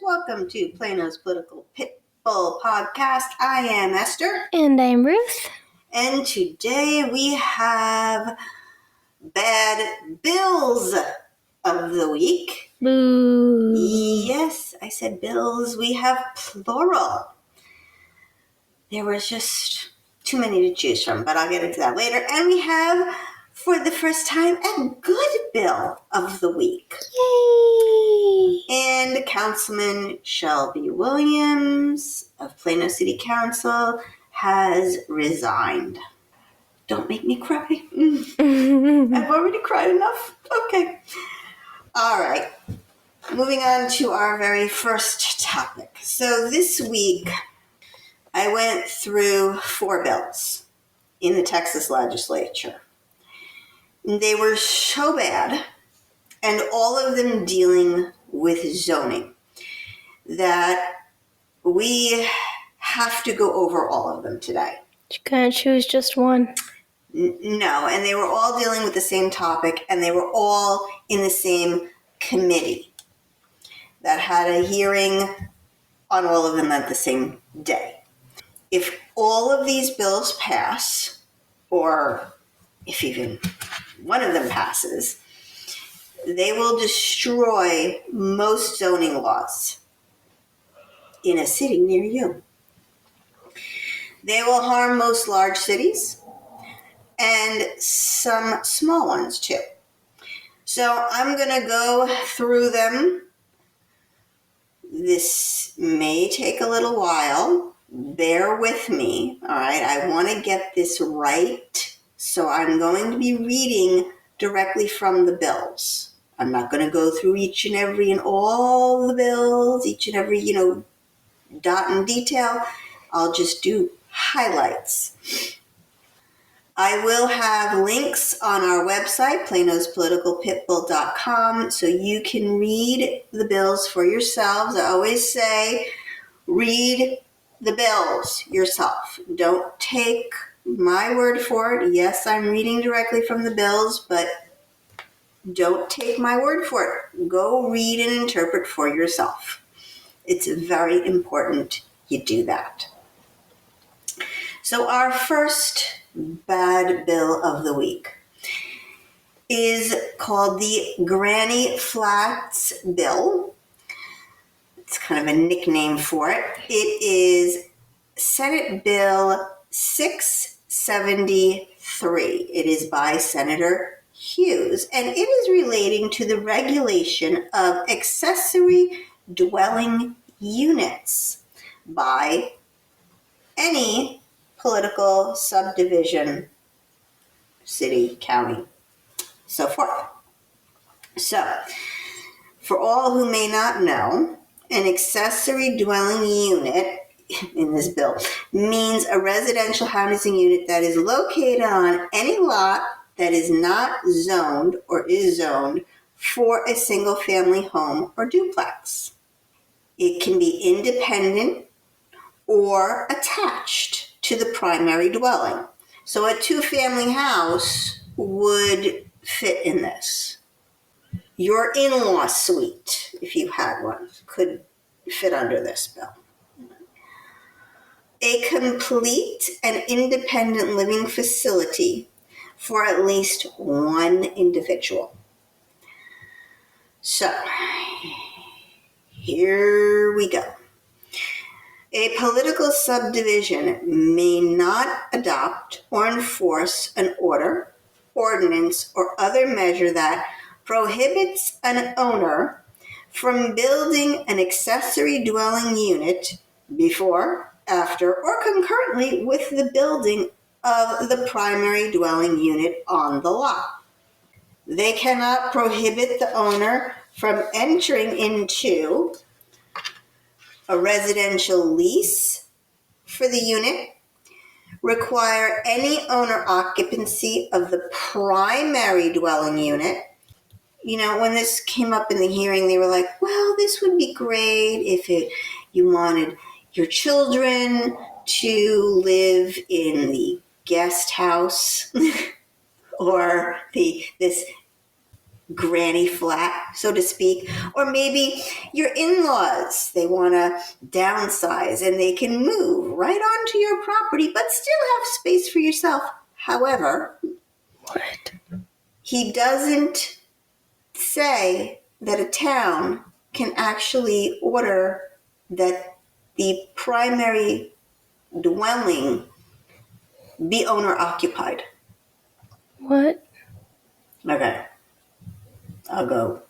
Welcome to Plano's Political Pitbull Podcast. I am Esther. And I'm Ruth. And today we have bad bills of the week. Boo. Yes, I said bills. We have plural. There was just too many to choose from, but I'll get into that later. And we have, for the first time, a good bill of the week. Yay! And Councilman Shelby Williams of Plano City Council has resigned. Don't make me cry. I've already cried enough. Okay. All right. Moving on to our very first topic. So this week, I went through 4 bills in the Texas legislature. They were so bad, and all of them dealing with zoning, that we have to go over all of them today. You can't choose just one. No, and they were all dealing with the same topic, and they were all in the same committee that had a hearing on all of them at the same day. If all of these bills pass, or if even one of them passes, they will destroy most zoning laws in a city near you. They will harm most large cities and some small ones too. So I'm going to go through them. This may take a little while. Bear with me. All right, I want to get this right. So I'm going to be reading directly from the bills. I'm not going to go through each and every and all the bills, each and every, dot and detail. I'll just do highlights. I will have links on our website, planospoliticalpitbull.com, so you can read the bills for yourselves. I always say, read the bills yourself. Don't take my word for it. Yes, I'm reading directly from the bills, but don't take my word for it. Go read and interpret for yourself. It's very important you do that. So our first bad bill of the week is called the Granny Flats Bill. It's kind of a nickname for it. It is Senate Bill 673. It is by Senator Hughes, and it is relating to the regulation of accessory dwelling units by any political subdivision, city, county, so forth. So, for all who may not know, an accessory dwelling unit in this bill means a residential housing unit that is located on any lot that is not zoned or is zoned for a single family home or duplex. It can be independent or attached to the primary dwelling. So a 2-family house would fit in this. Your in-law suite, if you had one, could fit under this bill. A complete and independent living facility for at least one individual. So, here we go. A political subdivision may not adopt or enforce an order, ordinance, or other measure that prohibits an owner from building an accessory dwelling unit before, after, or concurrently with the building of the primary dwelling unit on the lot. They cannot prohibit the owner from entering into a residential lease for the unit, require any owner occupancy of the primary dwelling unit. When this came up in the hearing, they were like, well, this would be great if you wanted your children to live in the guest house or this granny flat, so to speak. Or maybe your in-laws, they want to downsize and they can move right onto your property but still have space for yourself. However, What? he doesn't say that a town can actually order that the primary dwelling be owner occupied. What? Okay, I'll go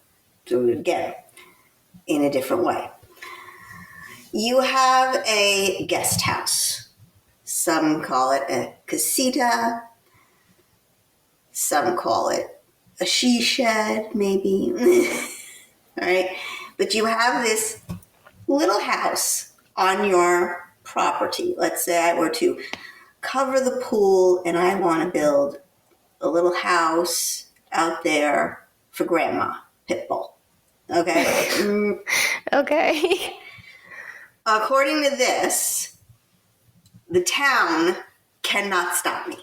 through it again in a different way. You have a guest house. Some call it a casita. Some call it a she shed, maybe. All right. But you have this little house on your property. Let's say I were to cover the pool and I want to build a little house out there for Grandma Pitbull. Okay. Okay. According to this, the town cannot stop me.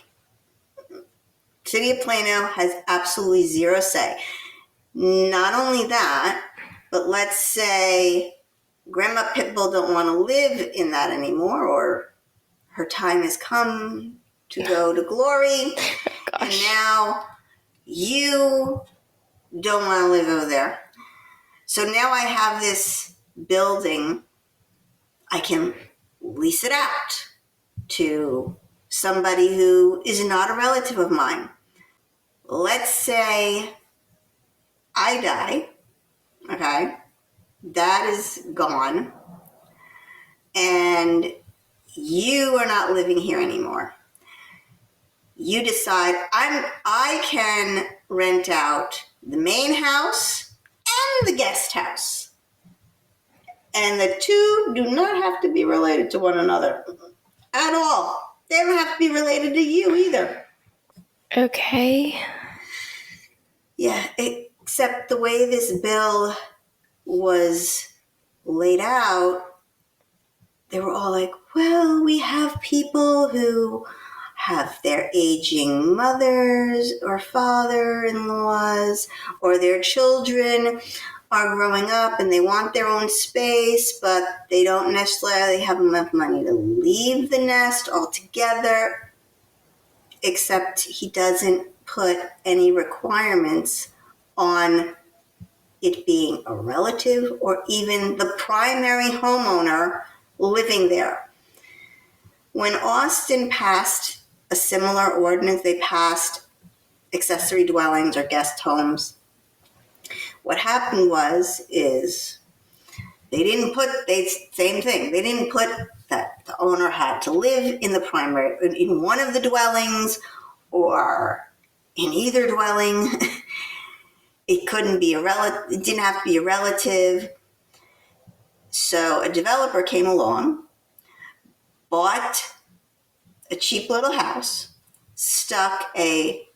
City of Plano has absolutely zero say. Not only that, but let's say Grandma Pitbull don't want to live in that anymore, or her time has come to go to glory, and now you don't want to live over there. So now I have this building. I can lease it out to somebody who is not a relative of mine. Let's say I die, okay? That is gone, and you are not living here anymore. You decide I can rent out the main house and the guest house. And the two do not have to be related to one another at all. They don't have to be related to you either. Okay. Yeah, except the way this bill was laid out, they were all like, well, we have people who have their aging mothers or father-in-laws, or their children are growing up and they want their own space, but they don't necessarily have enough money to leave the nest altogether, except he doesn't put any requirements on it being a relative or even the primary homeowner living there. When Austin passed a similar ordinance, they passed accessory dwellings or guest homes. What happened is they didn't put, same thing, they didn't put that the owner had to live in the primary, in one of the dwellings or in either dwelling. It couldn't be a relative, it didn't have to be a relative. So a developer came along, bought a cheap little house, stuck a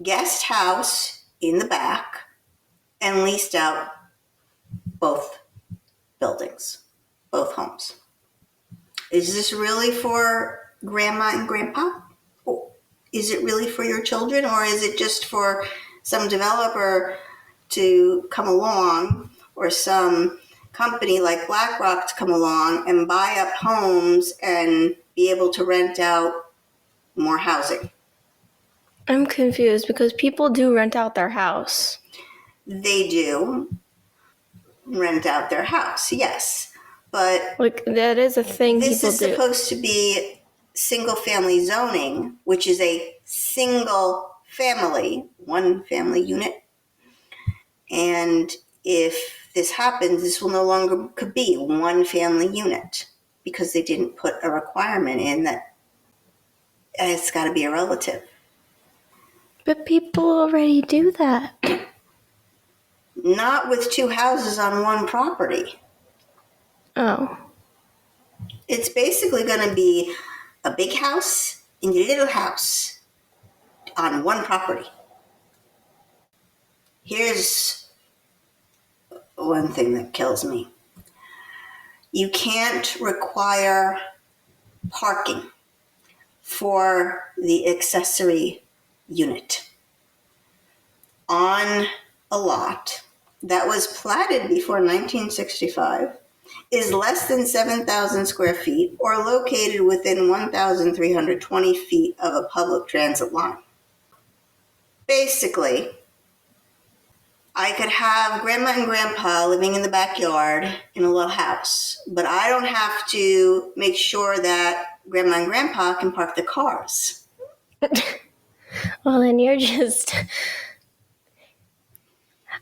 guest house in the back, and leased out both buildings, both homes. Is this really for Grandma and Grandpa? Is it really for your children, or is it just for some developer to come along, or some company like BlackRock to come along and buy up homes and be able to rent out more housing? I'm confused because people do rent out their house. They do rent out their house, yes. But Like, that is a thing this people is do. supposed to be single family zoning, which is a single family, one family unit. And if this happens, this will no longer could be one family unit, because they didn't put a requirement in that it's got to be a relative. But people already do that. Not with two houses on one property. Oh. It's basically going to be a big house and a little house on one property. Here's one thing that kills me. You can't require parking for the accessory unit on a lot that was platted before 1965 is less than 7,000 square feet or located within 1,320 feet of a public transit line. Basically, I could have grandma and grandpa living in the backyard in a little house, but I don't have to make sure that grandma and grandpa can park their cars. Well, then you're just...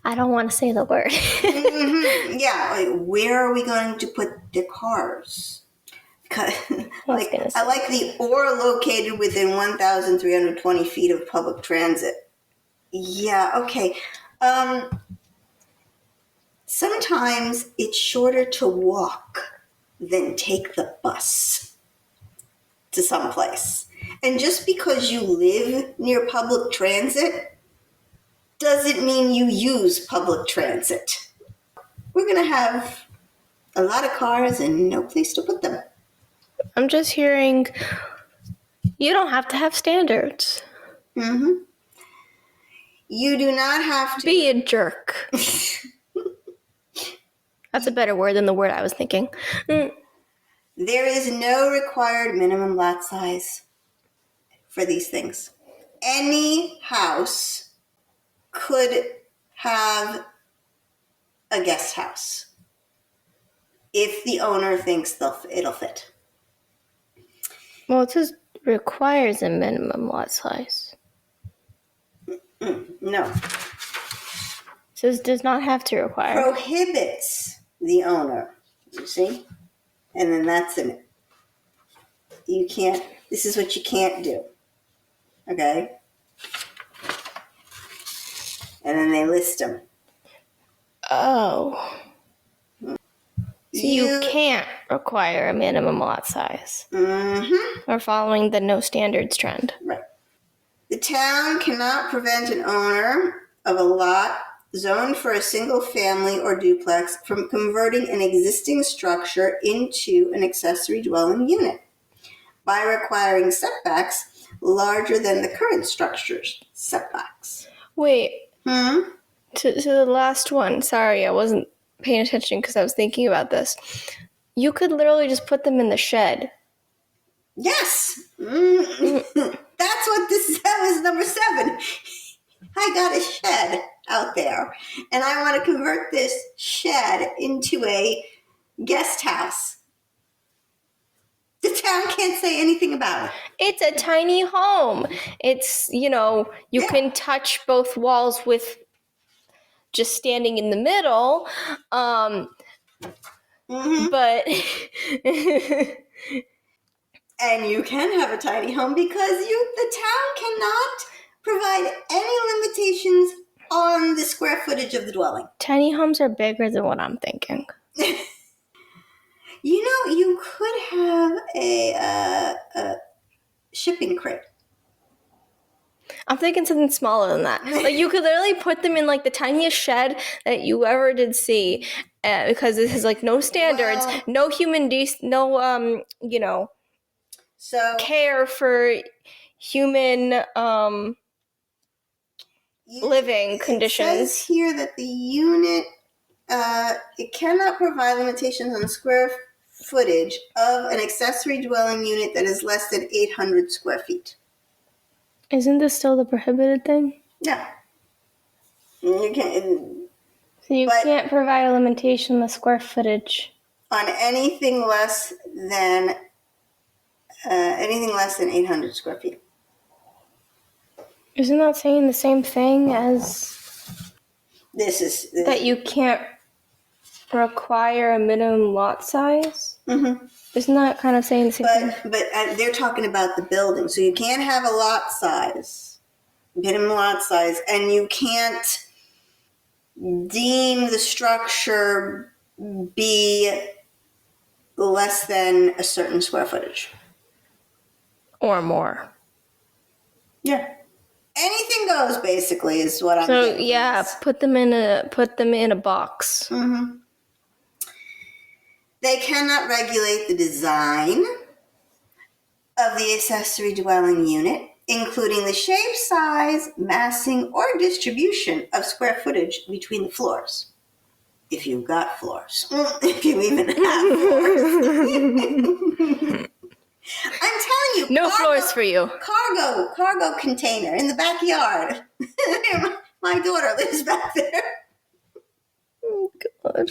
I don't want to say the word. Mm-hmm. Yeah, like where are we going to put the cars? I like the or located within 1,320 feet of public transit. Yeah, okay. Sometimes it's shorter to walk than take the bus to someplace. And just because you live near public transit doesn't mean you use public transit. We're going to have a lot of cars and no place to put them. I'm just hearing you don't have to have standards. Mm-hmm. You do not have to be a jerk. That's a better word than the word I was thinking. There is no required minimum lot size for these things. Any house could have a guest house if the owner thinks it'll fit. Well, it says requires a minimum lot size. No. It says does not have to require. Prohibits the owner. You see? And then that's in it. You can't, this is what you can't do. Okay? And then they list them. Oh. So you can't require a minimum lot size. Mm-hmm. Or following the no standards trend. Right. The town cannot prevent an owner of a lot zoned for a single family or duplex from converting an existing structure into an accessory dwelling unit by requiring setbacks larger than the current structure's setbacks. Wait. To the last one. Sorry, I wasn't paying attention because I was thinking about this. You could literally just put them in the shed. Yes. That's what that was number 7. I got a shed out there, and I want to convert this shed into a guest house. The town can't say anything about it. It's a tiny home. It's, you can touch both walls with just standing in the middle. But... And you can have a tiny home because the town cannot provide any limitations on the square footage of the dwelling. Tiny homes are bigger than what I'm thinking. You could have a shipping crate. I'm thinking something smaller than that. Like you could literally put them in like the tiniest shed that you ever did see, because this is like no standards, no human care for human living conditions. It says here that the unit it cannot provide limitations on the square footage of an accessory dwelling unit that is less than 800 square feet. Isn't this still the prohibited thing? Yeah. You can't. So you can't provide a limitation on the square footage on anything less than 800 square feet. Isn't that saying the same thing as this that you can't require a minimum lot size? Mm-hmm. Isn't that kind of saying the same thing? But they're talking about the building. So you can't have a lot size, minimum lot size, and you can't deem the structure be less than a certain square footage. Or more. Yeah. Anything goes, basically, is what I'm saying. So yeah, put them in a box. Mm-hmm. They cannot regulate the design of the accessory dwelling unit, including the shape, size, massing, or distribution of square footage between the floors. If you've got floors. If you even have floors. I'm telling you. No floors for you. Cargo container in the backyard. My daughter lives back there. Oh, God.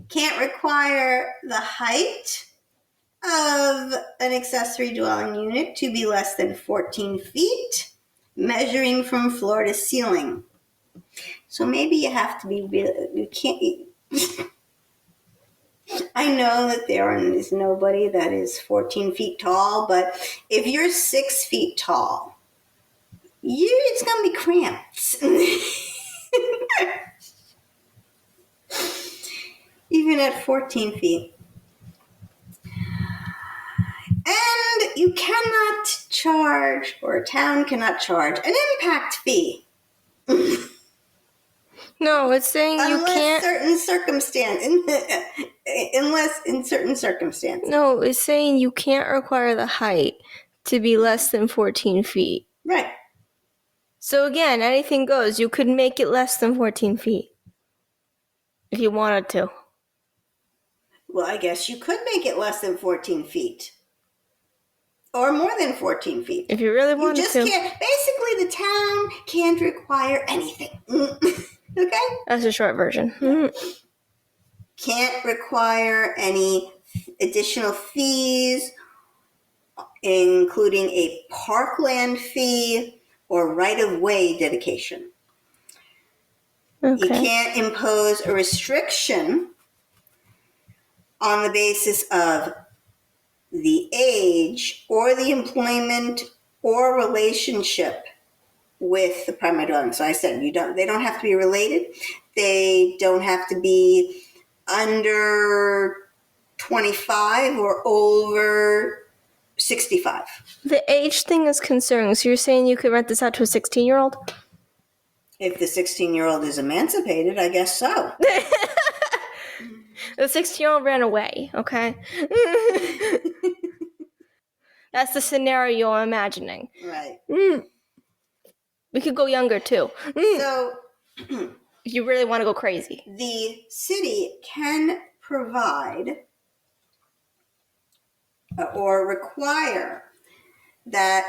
Can't require the height of an accessory dwelling unit to be less than 14 feet, measuring from floor to ceiling. So maybe you have to be real. You can't. I know that there is nobody that is 14 feet tall, but if you're 6 feet tall, it's going to be cramped. Even at 14 feet. And you cannot charge, or a town cannot charge, an impact fee. No, it's saying you can't. Unless in certain circumstances. No, it's saying you can't require the height to be less than 14 feet. Right. So again, anything goes. You could make it less than 14 feet if you wanted to. Well, I guess you could make it less than 14 feet. Or more than 14 feet. If you really wanted to. You just can't. Basically, the town can't require anything. Okay? That's a short version. Mm-hmm. Can't require any additional fees, including a parkland fee or right-of-way dedication. Okay. You can't impose a restriction on the basis of the age or the employment or relationship with the primary dwelling. So I said they don't have to be related. They don't have to be under 25 or over 65. The age thing is concerning. So you're saying you could rent this out to a 16-year-old? If the 16-year-old is emancipated, I guess so. The 16-year-old ran away, okay? That's the scenario I'm imagining. Right. We could go younger, too. So, if you really want to go crazy. The city can provide or require that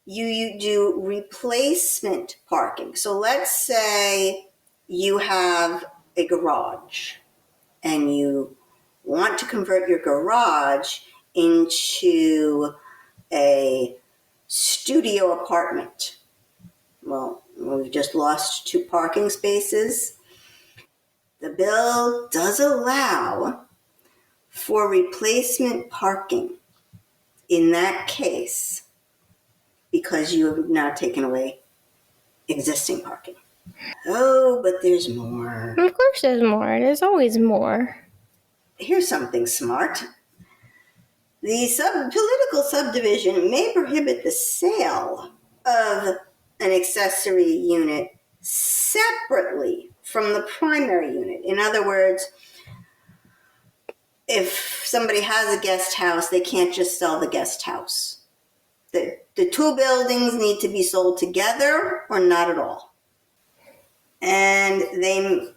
you do replacement parking. So let's say you have a garage and you want to convert your garage into a studio apartment. Well, we've just lost 2 parking spaces. The bill does allow for replacement parking in that case because you have now taken away existing parking. Oh, but there's more. Of course there's more. There's always more. Here's something smart. The political subdivision may prohibit the sale of an accessory unit separately from the primary unit. In other words, if somebody has a guest house, they can't just sell the guest house. The 2 buildings need to be sold together or not at all. And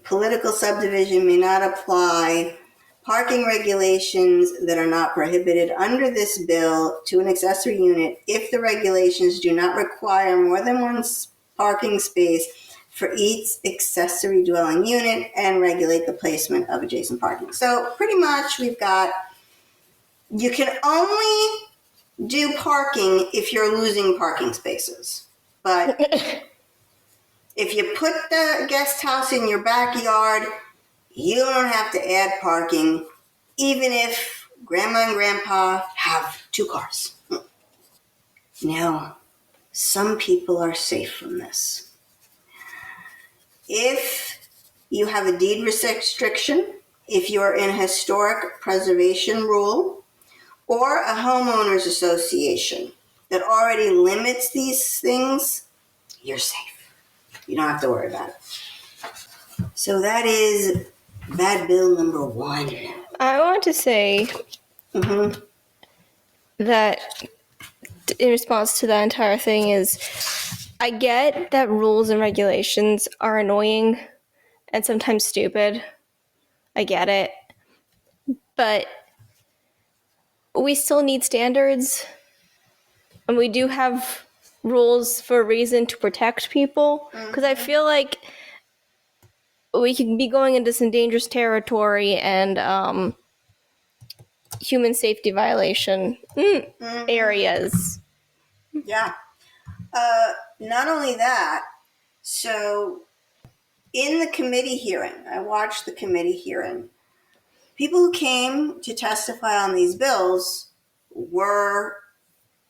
political subdivision may not apply parking regulations that are not prohibited under this bill to an accessory unit if the regulations do not require more than 1 parking space for each accessory dwelling unit and regulate the placement of adjacent parking. So pretty much you can only do parking if you're losing parking spaces. But if you put the guest house in your backyard, you don't have to add parking, even if grandma and grandpa have 2 cars. Now, some people are safe from this. If you have a deed restriction, if you're in a historic preservation rule, or a homeowners association that already limits these things, you're safe. You don't have to worry about it. So that is bad bill number 1. I want to say that in response to that entire thing is, I get that rules and regulations are annoying and sometimes stupid. I get it. But we still need standards. And we do have rules for a reason to protect people. Because I feel like we could be going into some dangerous territory and human safety violation areas. Yeah. Not only that, so in the committee hearing, I watched the committee hearing. People who came to testify on these bills were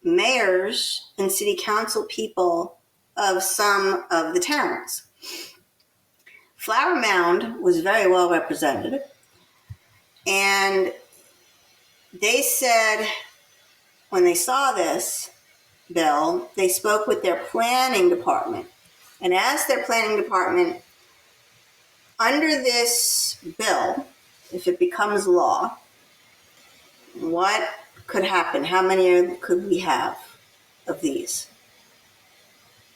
mayors and city council people of some of the towns. Flower Mound was very well represented, and they said when they saw this bill, they spoke with their planning department and asked their planning department, under this bill, if it becomes law, what could happen? How many could we have of these?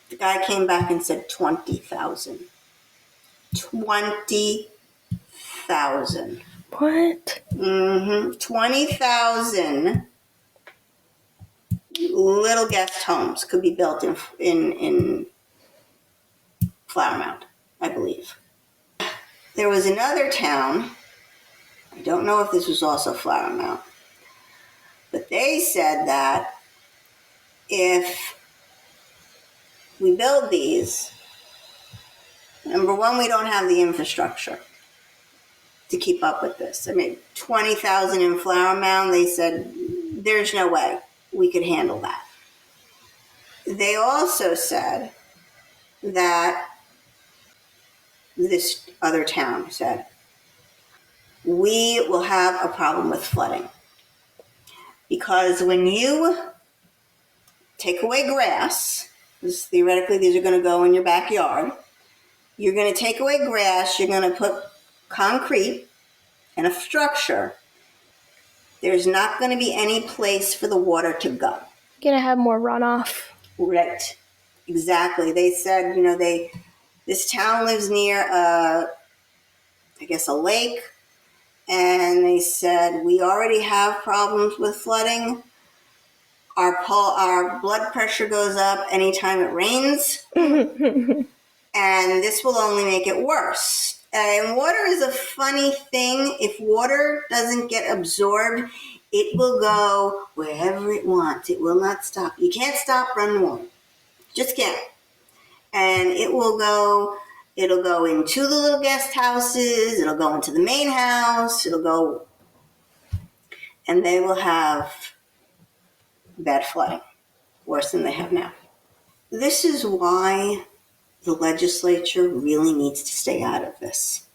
The guy came back and said 20,000. 20,000. What? 20,000 little guest homes could be built in Flower Mound, I believe. There was another town, I don't know if this was also Flower Mound, but they said that if we build these, number one, we don't have the infrastructure to keep up with this. I mean, 20,000 in Flower Mound, they said there's no way we could handle that. They also said that this other town said, we will have a problem with flooding. Because when you take away grass, because theoretically these are going to go in your backyard, you're going to take away grass, you're going to put concrete and a structure. There's not going to be any place for the water to go. You're going to have more runoff. Right. Exactly. They said, this town lives near a lake, and they said, we already have problems with flooding. Our blood pressure goes up anytime it rains, and this will only make it worse. And water is a funny thing. If water doesn't get absorbed, it will go wherever it wants. It will not stop. You can't stop running water. Just can't. And it'll go into the little guest houses, it'll go into the main house, and they will have bad flooding, worse than they have now. This is why the legislature really needs to stay out of this,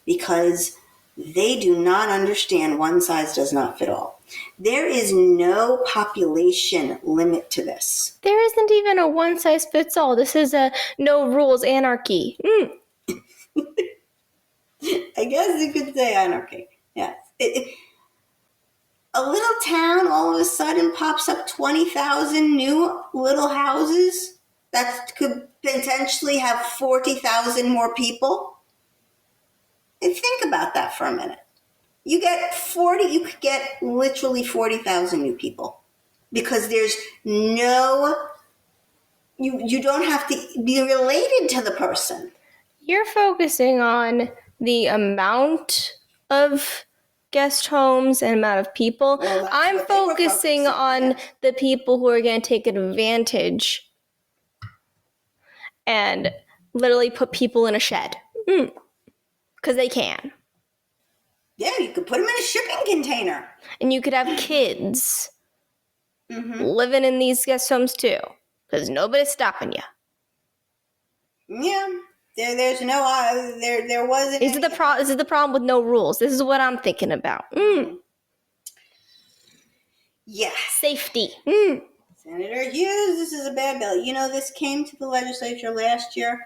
because they do not understand one size does not fit all. There is no population limit to this. There isn't even a one size fits all. This is a no rules anarchy. I guess you could say anarchy. Yes. A little town all of a sudden pops up 20,000 new little houses that could potentially have 40,000 more people. And think about that for a minute. You could get literally 40,000 new people, because there's you don't have to be related to the person. You're focusing on the amount of guest homes and amount of people. Well, I'm focusing on the people who are going to take advantage and literally put people in a shed. Because they can. Yeah, you could put them in a shipping container. And you could have kids living in these guest homes too, because nobody's stopping you. Yeah, there wasn't. This is the problem with no rules. This is what I'm thinking about. Yeah, safety. Senator Hughes, this is a bad bill. This came to the legislature last year,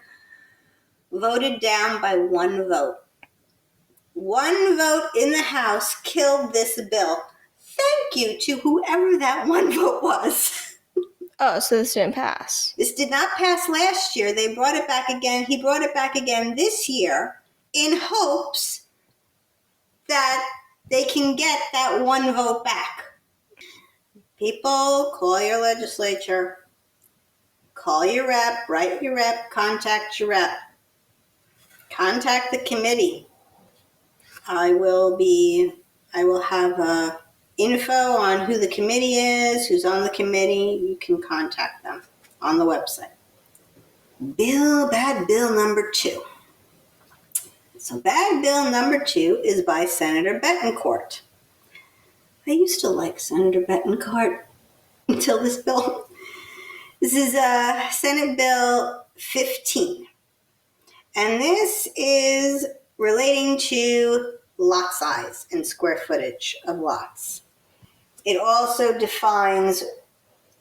voted down by one vote. One vote in the House killed this bill. thank you to whoever that one vote was. Oh, so this didn't pass. This did not pass last year. They brought it back again. He brought it back again this year in hopes that they can get that one vote back. People, call your legislature, call your rep, write your rep, contact your rep, contact the committee. I will have info on who the committee is, who's on the committee. You can contact them on the website. Bad bill number 2. So bad bill number 2 is by Senator Betancourt. I used to like Senator Betancourt until this bill. This is Senate Bill 15. And this is relating to lot size and square footage of lots. It also defines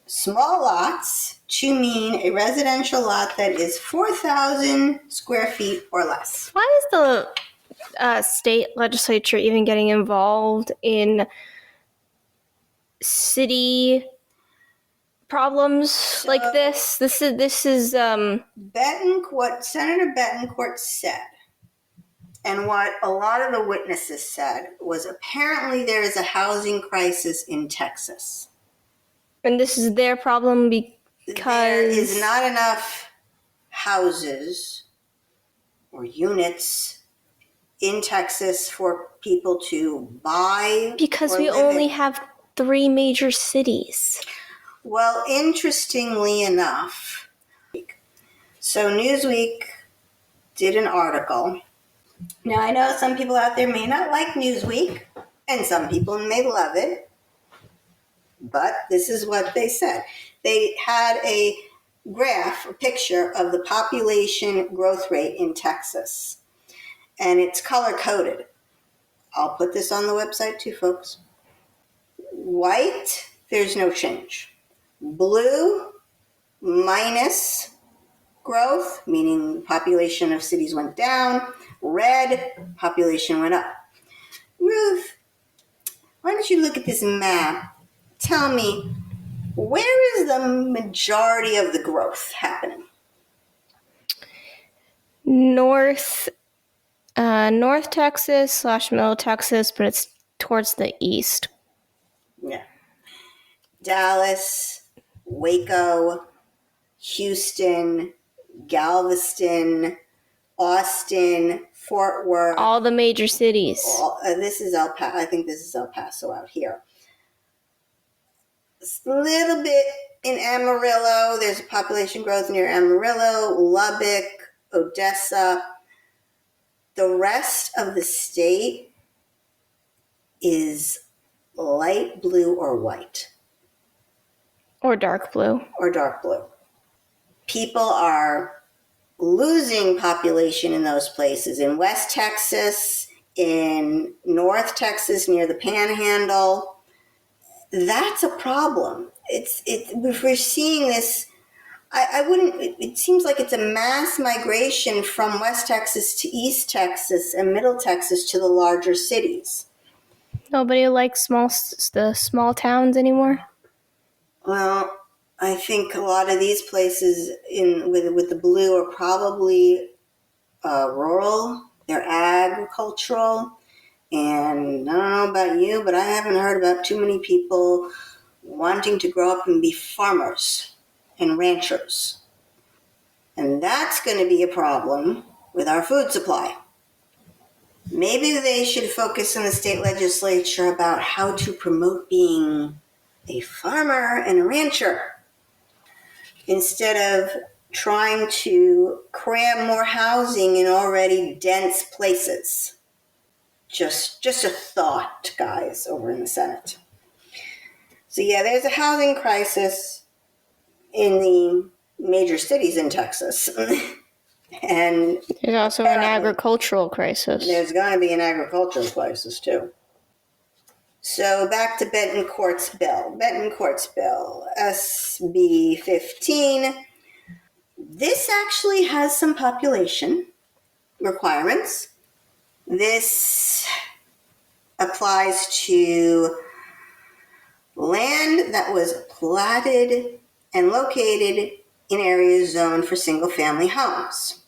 small lots to mean a residential lot that is 4,000 square feet or less. Why is the state legislature even getting involved in city problems like this? This is what Senator Betancourt said, and what a lot of the witnesses said, was apparently there is a housing crisis in Texas. And this is their problem because there is not enough houses or units in Texas for people to buy. Because we only have 3 major cities. Well, interestingly enough, so Newsweek did an article. Now, I know some people out there may not like Newsweek, and some people may love it. But this is what they said. They had a graph, a picture of the population growth rate in Texas. And it's color-coded. I'll put this on the website too, folks. White, there's no change. Blue, minus growth, meaning population of cities went down. Red, population went up. Ruth, why don't you look at this map? Tell me, where is the majority of the growth happening? North Texas / Middle Texas, but it's towards the east. Yeah. Dallas, Waco, Houston, Galveston, Austin, Fort Worth. All the major cities. This is El Paso. I think this is El Paso out here. A little bit in Amarillo. There's a population growth near Amarillo, Lubbock, Odessa. The rest of the state is light blue or white. Or dark blue. Or dark blue. People are losing population in those places. In West Texas, in North Texas near the Panhandle. That's a problem. If we're seeing this, it seems like it's a mass migration from West Texas to East Texas and Middle Texas to the larger cities. Nobody likes the small towns anymore? Well, I think a lot of these places with the blue are probably rural. They're agricultural. And I don't know about you, but I haven't heard about too many people wanting to grow up and be farmers and ranchers. And that's going to be a problem with our food supply. Maybe they should focus in the state legislature about how to promote being a farmer and a rancher instead of trying to cram more housing in already dense places. Just a thought, guys, over in the Senate. So yeah, there's a housing crisis in the major cities in Texas. And there's also an agricultural crisis. There's going to be an agricultural crisis, too. So back to Betancourt's bill. SB 15. This actually has some population requirements. This applies to land that was platted and located in areas zoned for single-family homes.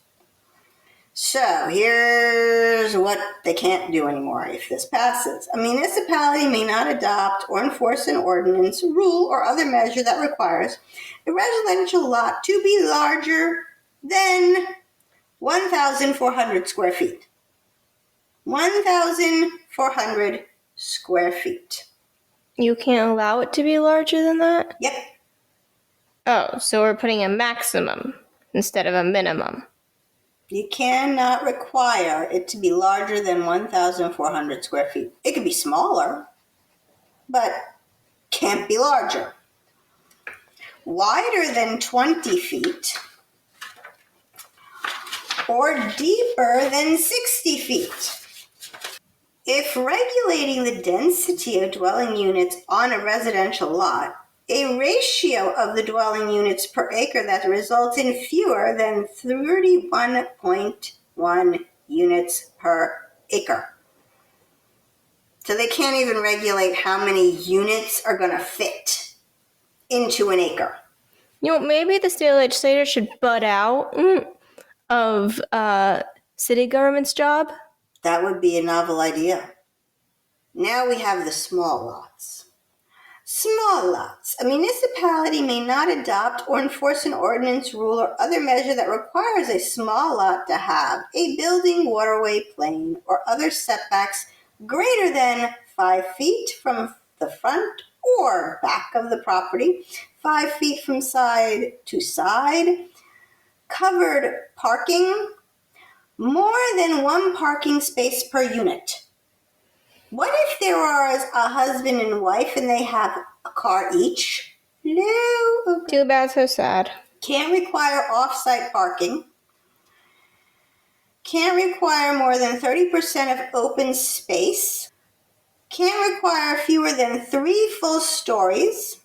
So here's what they can't do anymore if this passes. A municipality may not adopt or enforce an ordinance, rule, or other measure that requires a residential lot to be larger than 1,400 square feet. 1,400 square feet. You can't allow it to be larger than that? Yep. Oh, so we're putting a maximum instead of a minimum. You cannot require it to be larger than 1,400 square feet. It could be smaller, but can't be larger. Wider than 20 feet or deeper than 60 feet. If regulating the density of dwelling units on a residential lot, a ratio of the dwelling units per acre that results in fewer than 31.1 units per acre. So they can't even regulate how many units are going to fit into an acre. Maybe the state legislature should butt out of city government's job. That would be a novel idea. Now we have the small lots. Small lots. A municipality may not adopt or enforce an ordinance, rule, or other measure that requires a small lot to have a building, waterway, plane, or other setbacks greater than 5 feet from the front or back of the property, 5 feet from side to side, covered parking, more than one parking space per unit. What if there was a husband and wife and they have a car each? No. Too bad, so sad. Can't require off-site parking. Can't require more than 30% of open space. Can't require fewer than 3 full stories.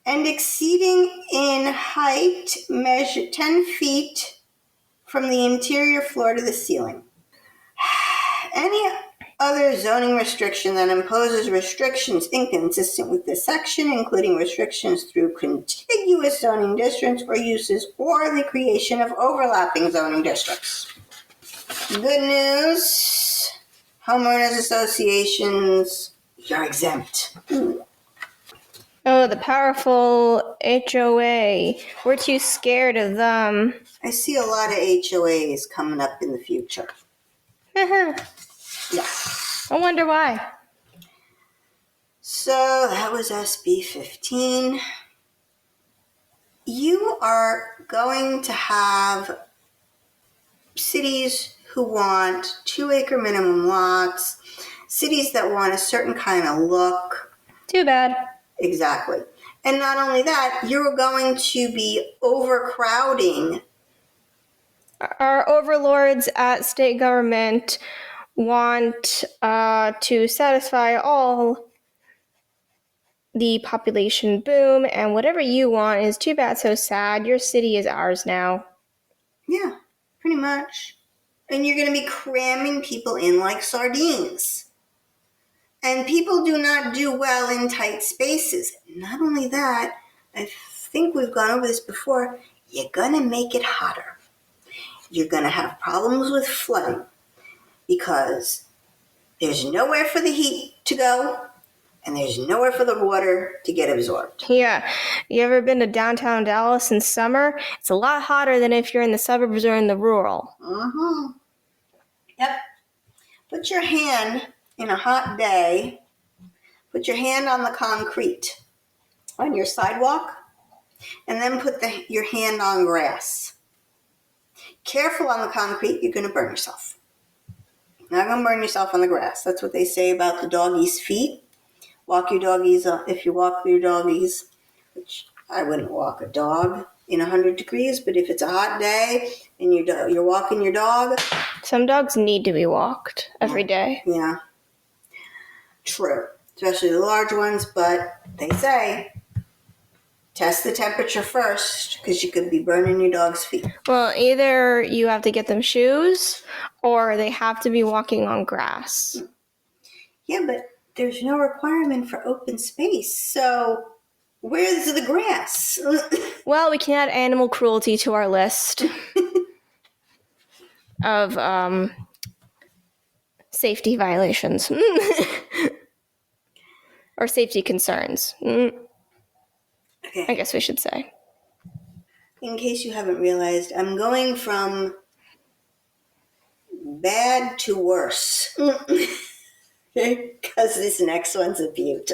And exceeding in height, measure 10 feet from the interior floor to the ceiling. Any other zoning restriction that imposes restrictions inconsistent with this section, including restrictions through contiguous zoning districts or uses, or the creation of overlapping zoning districts. Good news, homeowners associations, you're exempt. Oh, the powerful HOA. We're too scared of them. I see a lot of HOAs coming up in the future. Yeah. I wonder why. So that was SB 15. You are going to have cities who want 2-acre minimum lots, cities that want a certain kind of look. Too bad. Exactly. And not only that, you're going to be overcrowding. Our overlords at state government want to satisfy all the population boom, and whatever you want is too bad, so sad. Your city is ours now. Yeah, pretty much. And you're going to be cramming people in like sardines. And people do not do well in tight spaces. Not only that, I think we've gone over this before, you're going to make it hotter. You're going to have problems with flooding because there's nowhere for the heat to go and there's nowhere for the water to get absorbed. Yeah. You ever been to downtown Dallas in summer? It's a lot hotter than if you're in the suburbs or in the rural. Mm-hmm. Yep. Put your hand in a hot day, put your hand on the concrete on your sidewalk, and then put your hand on grass. Careful on the concrete, you're going to burn yourself. You're not going to burn yourself on the grass. That's what they say about the doggies' feet. Walk your doggies, if you walk your doggies, which I wouldn't walk a dog in 100 degrees, but if it's a hot day and you're walking your dog. Some dogs need to be walked every day. Yeah. True. Especially the large ones, but they say test the temperature first because you could be burning your dog's feet. Well, either you have to get them shoes or they have to be walking on grass. Yeah, but there's no requirement for open space. So where's the grass? Well, we can add animal cruelty to our list of safety violations or safety concerns. Okay. I guess we should say. In case you haven't realized, I'm going from bad to worse. Because this next one's a beaut.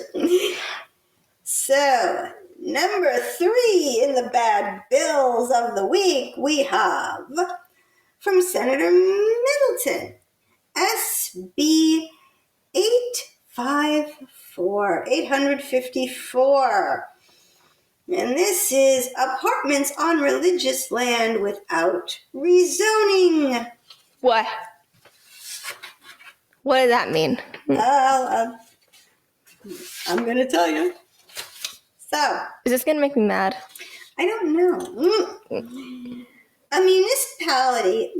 So, number 3 in the bad bills of the week, we have from Senator Middleton, SB 854. And this is apartments on religious land without rezoning. What? What does that mean? I'm going to tell you. So, Is this going to make me mad? I don't know. A municipality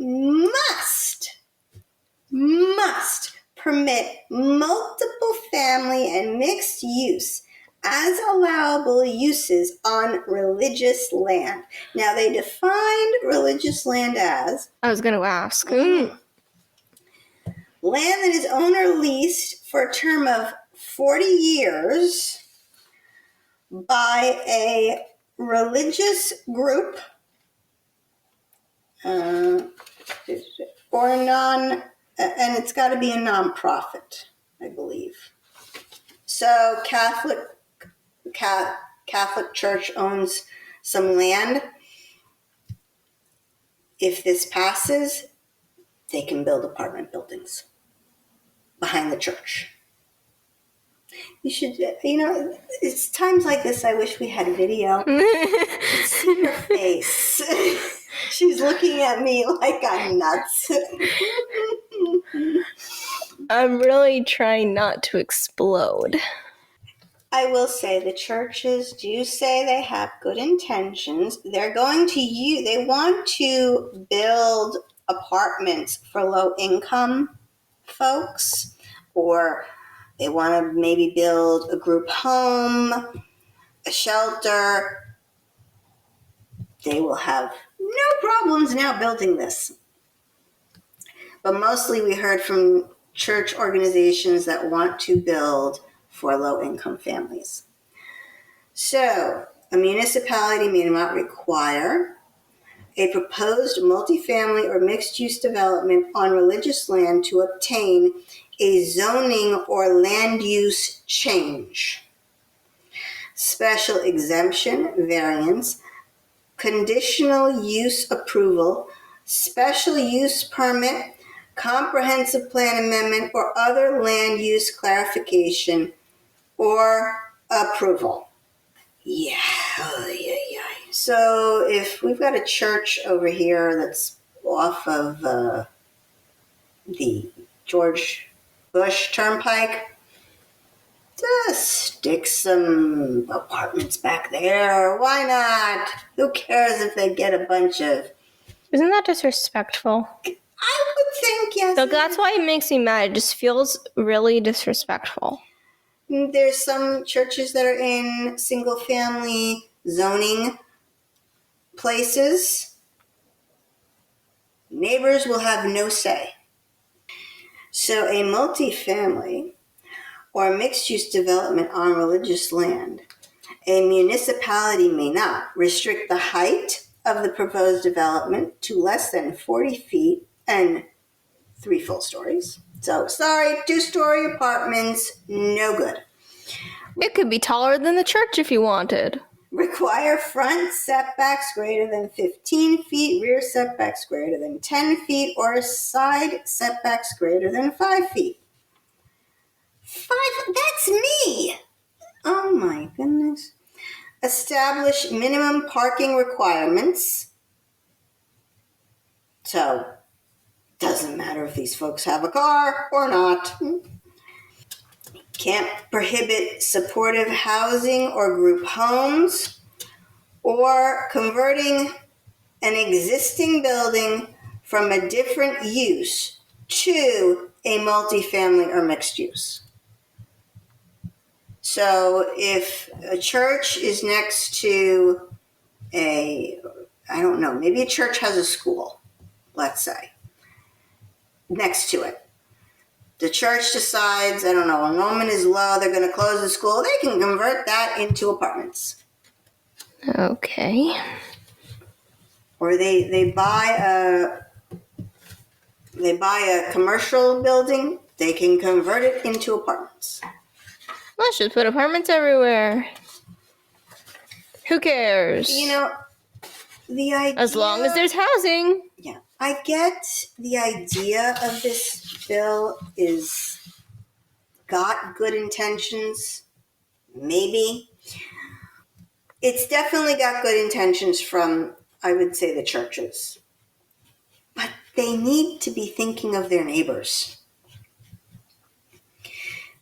must permit multiple family and mixed use as allowable uses on religious land. Now, they defined religious land as I was going to ask. land that is owned or leased for a term of 40 years by a religious group or and it's got to be a nonprofit, I believe. So Catholic Church owns some land. If this passes, they can build apartment buildings behind the church. You should, it's times like this I wish we had video. See her face. She's looking at me like I'm nuts. I'm really trying not to explode. I will say the churches do say they have good intentions. They want to build apartments for low income folks, or they want to maybe build a group home, a shelter. They will have no problems now building this. But mostly we heard from church organizations that want to build for low-income families. So, a municipality may not require a proposed multifamily or mixed-use development on religious land to obtain a zoning or land use change, special exemption, variance, conditional use approval, special use permit, comprehensive plan amendment, or other land use clarification or approval. Yeah. So if we've got a church over here that's off of the George Bush Turnpike, just stick some apartments back there. Why not? Who cares if they get a bunch of... Isn't that disrespectful? I would think, yes. So that's why it makes me mad. It just feels really disrespectful. There's some churches that are in single-family zoning places. Neighbors will have no say. So a multifamily or mixed-use development on religious land, a municipality may not restrict the height of the proposed development to less than 40 feet and 3 full stories. So, sorry, 2-story apartments, no good. It could be taller than the church if you wanted. Require front setbacks greater than 15 feet, rear setbacks greater than 10 feet, or side setbacks greater than 5 feet. 5? That's me! Oh my goodness. Establish minimum parking requirements. So, doesn't matter if these folks have a car or not. Can't prohibit supportive housing or group homes or converting an existing building from a different use to a multifamily or mixed use. So if a church is next to I don't know, maybe a church has a school, let's say, next to it. The church decides, I don't know, enrollment is low, they're going to close the school, they can convert that into apartments. Okay. Or they buy a commercial building, they can convert it into apartments. Let's just put apartments everywhere. Who cares? The idea... As long as there's housing. Yeah. I get the idea of this bill is got good intentions. Maybe. It's definitely got good intentions from, I would say, the churches. But they need to be thinking of their neighbors.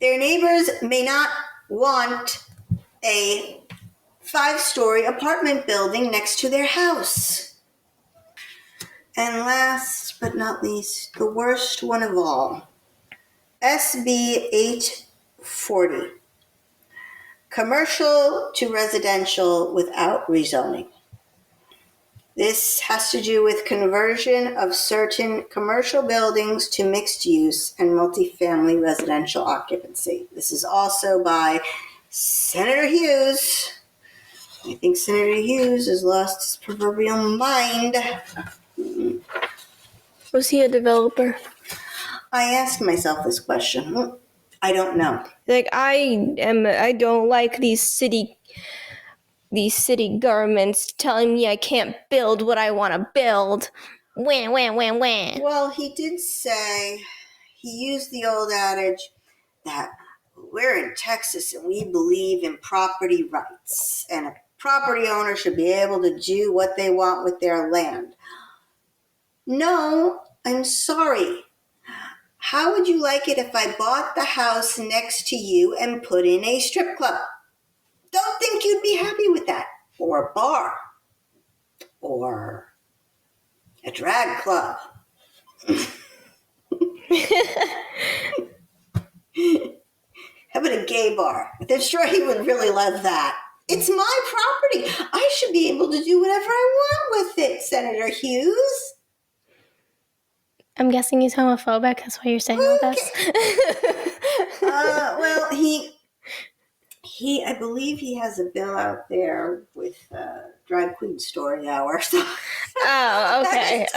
Their neighbors may not want a 5-story apartment building next to their house. And last but not least, the worst one of all, SB 840, commercial to residential without rezoning. This has to do with conversion of certain commercial buildings to mixed use and multifamily residential occupancy. This is also by Senator Hughes. I think Senator Hughes has lost his proverbial mind. Was he a developer? I asked myself this question. I don't know. Like, I don't like these city governments telling me I can't build what I want to build. Wah. Well, he did say, he used the old adage that we're in Texas and we believe in property rights, and a property owner should be able to do what they want with their land. No, I'm sorry. How would you like it if I bought the house next to you and put in a strip club? Don't think you'd be happy with that. Or a bar. Or a drag club. How about a gay bar? I'm sure he would really love that. It's my property. I should be able to do whatever I want with it, Senator Hughes. I'm guessing he's homophobic. That's why you're saying all this. Well, I believe he has a bill out there with drag queen story hour. So. Oh, okay,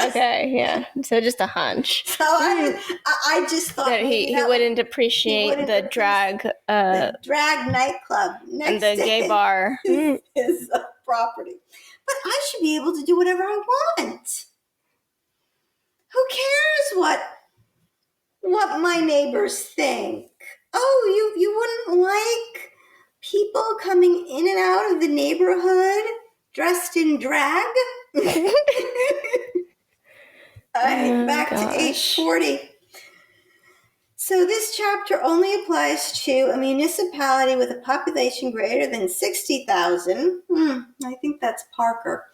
yeah. So just a hunch. So I just thought that he wouldn't appreciate the drag nightclub next and the gay to bar. his property. But I should be able to do whatever I want. Who cares what my neighbors think? Oh, you wouldn't like people coming in and out of the neighborhood dressed in drag? Back to 840. So this chapter only applies to a municipality with a population greater than 60,000. I think that's Parker.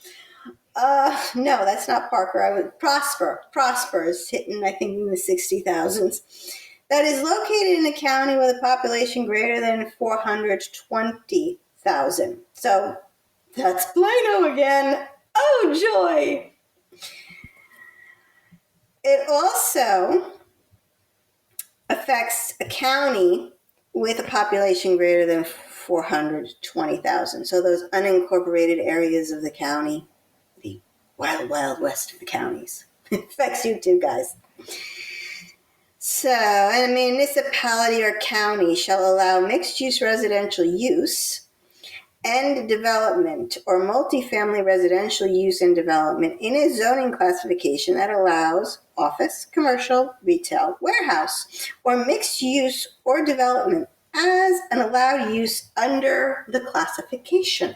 No, that's not Parker. Prosper. Prosper is hitting, I think, in the 60,000s. That is located in a county with a population greater than 420,000. So that's Plano again. Oh, joy. It also affects a county with a population greater than 420,000. So those unincorporated areas of the county, the wild, wild west of the counties. It affects you too, guys. So, a municipality or county shall allow mixed-use residential use and development or multifamily residential use and development in a zoning classification that allows office, commercial, retail, warehouse, or mixed use or development as an allowed use under the classification.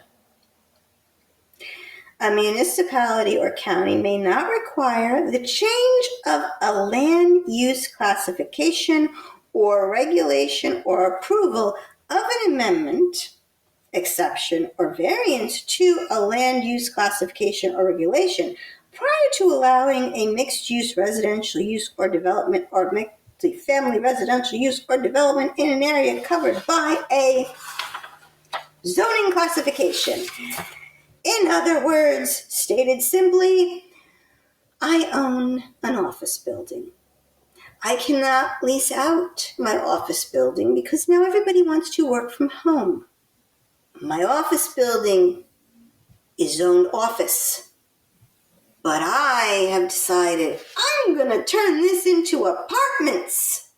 A municipality or county may not require the change of a land use classification or regulation or approval of an amendment, exception, or variance to a land use classification or regulation prior to allowing a mixed-use residential use or development or multi-family residential use or development in an area covered by a zoning classification. In other words, stated simply, I own an office building. I cannot lease out my office building because now everybody wants to work from home. My office building is zoned office, but I have decided I'm going to turn this into apartments.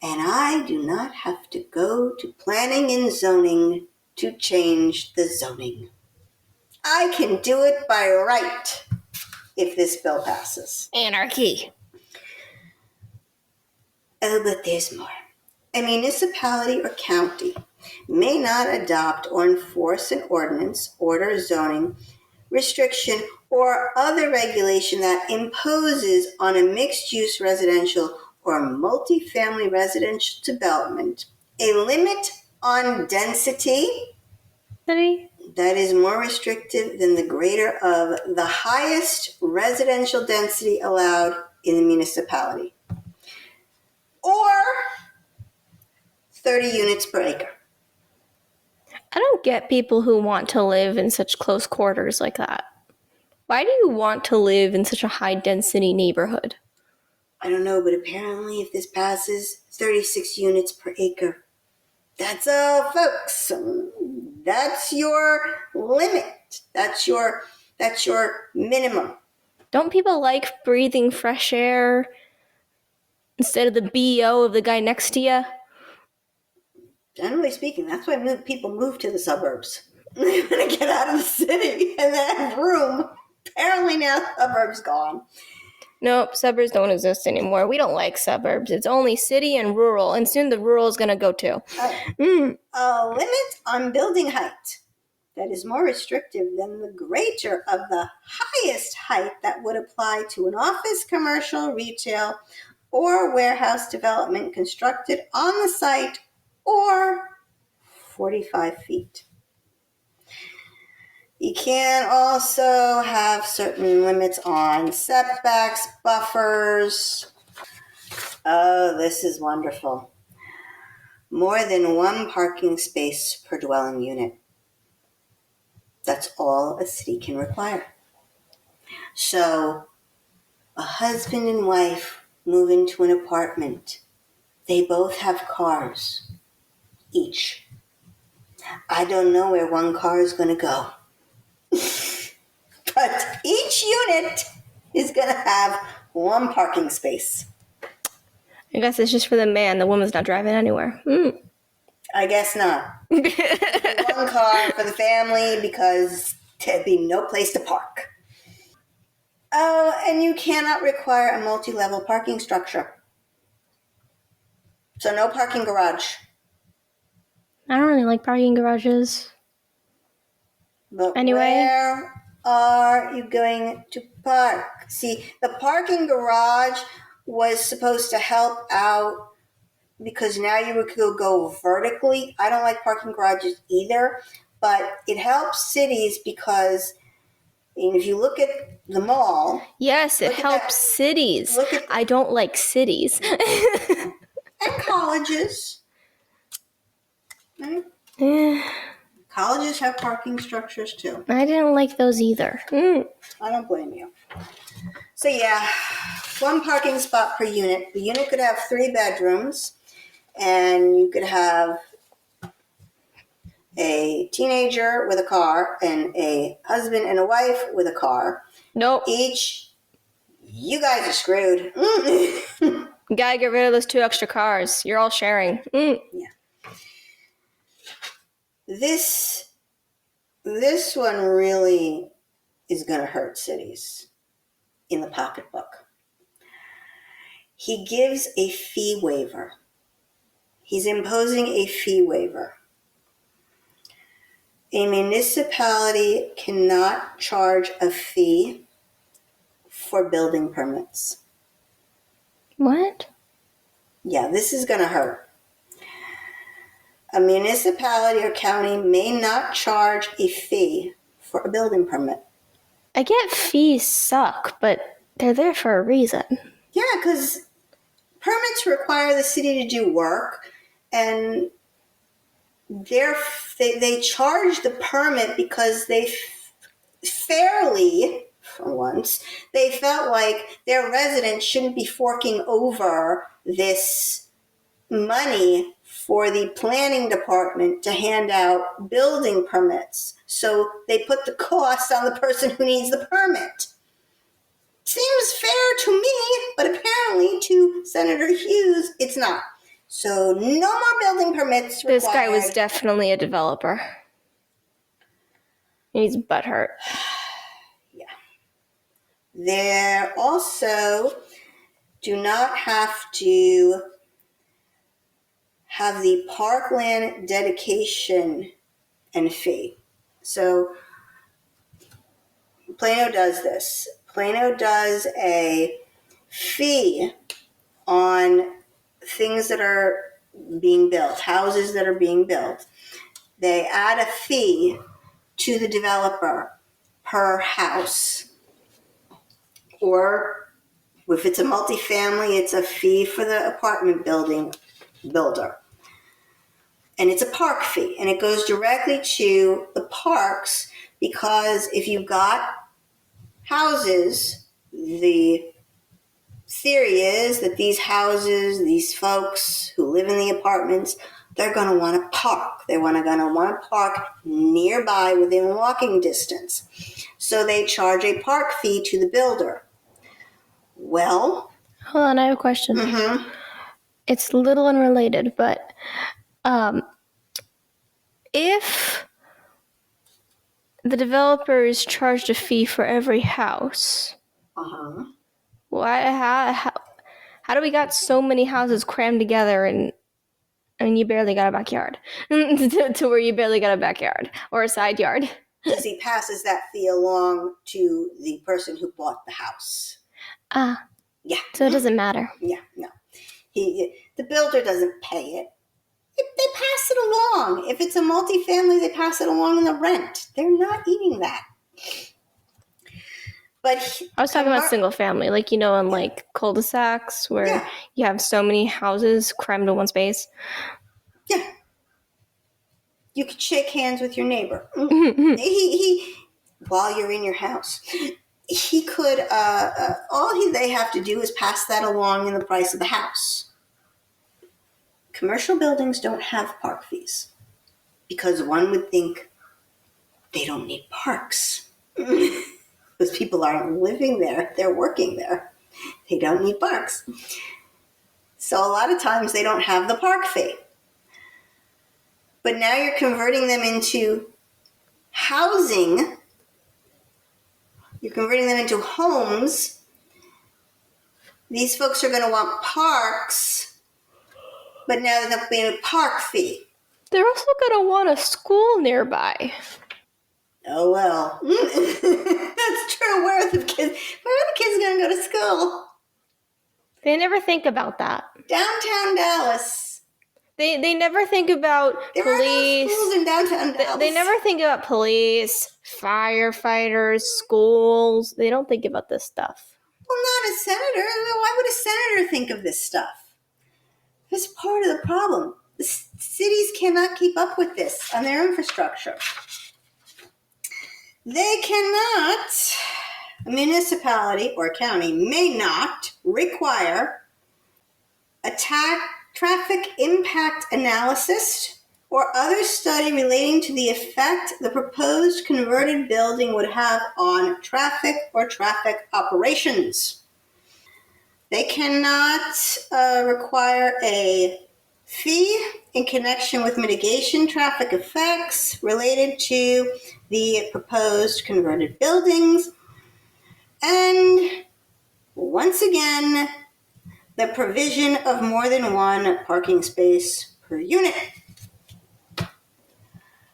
And I do not have to go to planning and zoning to change the zoning. I can do it by right if this bill passes. Anarchy. Oh, but there's more. A municipality or county may not adopt or enforce an ordinance, order, zoning, restriction, or other regulation that imposes on a mixed-use residential or multifamily residential development a limit on density that is more restrictive than the greater of the highest residential density allowed in the municipality, or 30 units per acre. I don't get people who want to live in such close quarters like that. Why do you want to live in such a high-density neighborhood? I don't know, but apparently if this passes, 36 units per acre. That's all, folks. That's your limit. That's your minimum. Don't people like breathing fresh air instead of the BO of the guy next to you? Generally speaking, that's why people move to the suburbs. They want to get out of the city and they have room. Apparently now the suburbs gone. Nope, suburbs don't exist anymore. We don't like suburbs. It's only city and rural, and soon the rural is going to go too. A limit on building height that is more restrictive than the greater of the highest height that would apply to an office, commercial, retail, or warehouse development constructed on the site, or 45 feet. You can also have certain limits on setbacks, buffers. Oh, this is wonderful. More than one parking space per dwelling unit. That's all a city can require. So, a husband and wife move into an apartment. They both have cars, each. I don't know where one car is going to go. But each unit is going to have one parking space. I guess it's just for the man. The woman's not driving anywhere. I guess not. One car for the family because there'd be no place to park. Oh, and you cannot require a multi-level parking structure. So no parking garage. I don't really like parking garages. But anyway, where are you going to park? See, the parking garage was supposed to help out because now you could go vertically. I don't like parking garages either, but it helps cities because if you look at the mall. Yes, it helps cities. I don't like cities. And colleges. Right? Colleges have parking structures too. I didn't like those either. I don't blame you. So yeah, one parking spot per unit. The unit could have 3 bedrooms, and you could have a teenager with a car and a husband and a wife with a car. Nope. Each, you guys are screwed. You gotta get rid of those 2 extra cars. You're all sharing. Yeah. This one really is going to hurt cities in the pocketbook. He gives a fee waiver. He's imposing a fee waiver. A municipality cannot charge a fee for building permits. What? Yeah, this is going to hurt. A municipality or county may not charge a fee for a building permit. I get fees suck, but they're there for a reason. Yeah, because permits require the city to do work, and they charge the permit because they fairly, for once, they felt like their residents shouldn't be forking over this money for the planning department to hand out building permits. So they put the cost on the person who needs the permit. Seems fair to me, but apparently to Senator Hughes, it's not. So no more building permits required. This guy was definitely a developer. He's butthurt. Yeah. They also do not have to have the parkland dedication and fee. So Plano does this. Plano does a fee on things that are being built, houses that are being built. They add a fee to the developer per house. Or if it's a multifamily, it's a fee for the apartment builder. And it's a park fee, and it goes directly to the parks, because if you've got houses, the theory is that these houses, these folks who live in the apartments, they're going to want to park. They're going to want to park nearby within walking distance. So they charge a park fee to the builder. Well, hold on, I have a question. Mm-hmm. It's a little unrelated, but if the developers charged a fee for every house, how do we got so many houses crammed together and you barely got a backyard to where you barely got a backyard or a side yard? Because he passes that fee along to the person who bought the house. Yeah. So it doesn't matter. Yeah, no. The builder doesn't pay it. They pass it along. If it's a multifamily, they pass it along in the rent. They're not eating that. But I was talking about single family, like, in like cul-de-sacs where you have so many houses crammed in one space. Yeah. You could shake hands with your neighbor. He while you're in your house. He could, they have to do is pass that along in the price of the house. Commercial buildings don't have park fees because one would think they don't need parks. Because people aren't living there, they're working there. They don't need parks. So a lot of times they don't have the park fee. But now you're converting them into housing. You're converting them into homes. These folks are going to want parks, but now they're not paying a park fee. They're also going to want a school nearby. Oh, well. That's true. Where are the kids going to go to school? They never think about that. Downtown Dallas. They never think about there police. There are no schools in downtown Dallas. They never think about police, firefighters, schools. They don't think about this stuff. Well, not a senator. Why would a senator think of this stuff? That's part of the problem. The cities cannot keep up with this on their infrastructure. They cannot, a municipality or county may not require a traffic impact analysis or other study relating to the effect the proposed converted building would have on traffic or traffic operations. They cannot require a fee in connection with mitigation traffic effects related to the proposed converted buildings. And once again, the provision of more than one parking space per unit.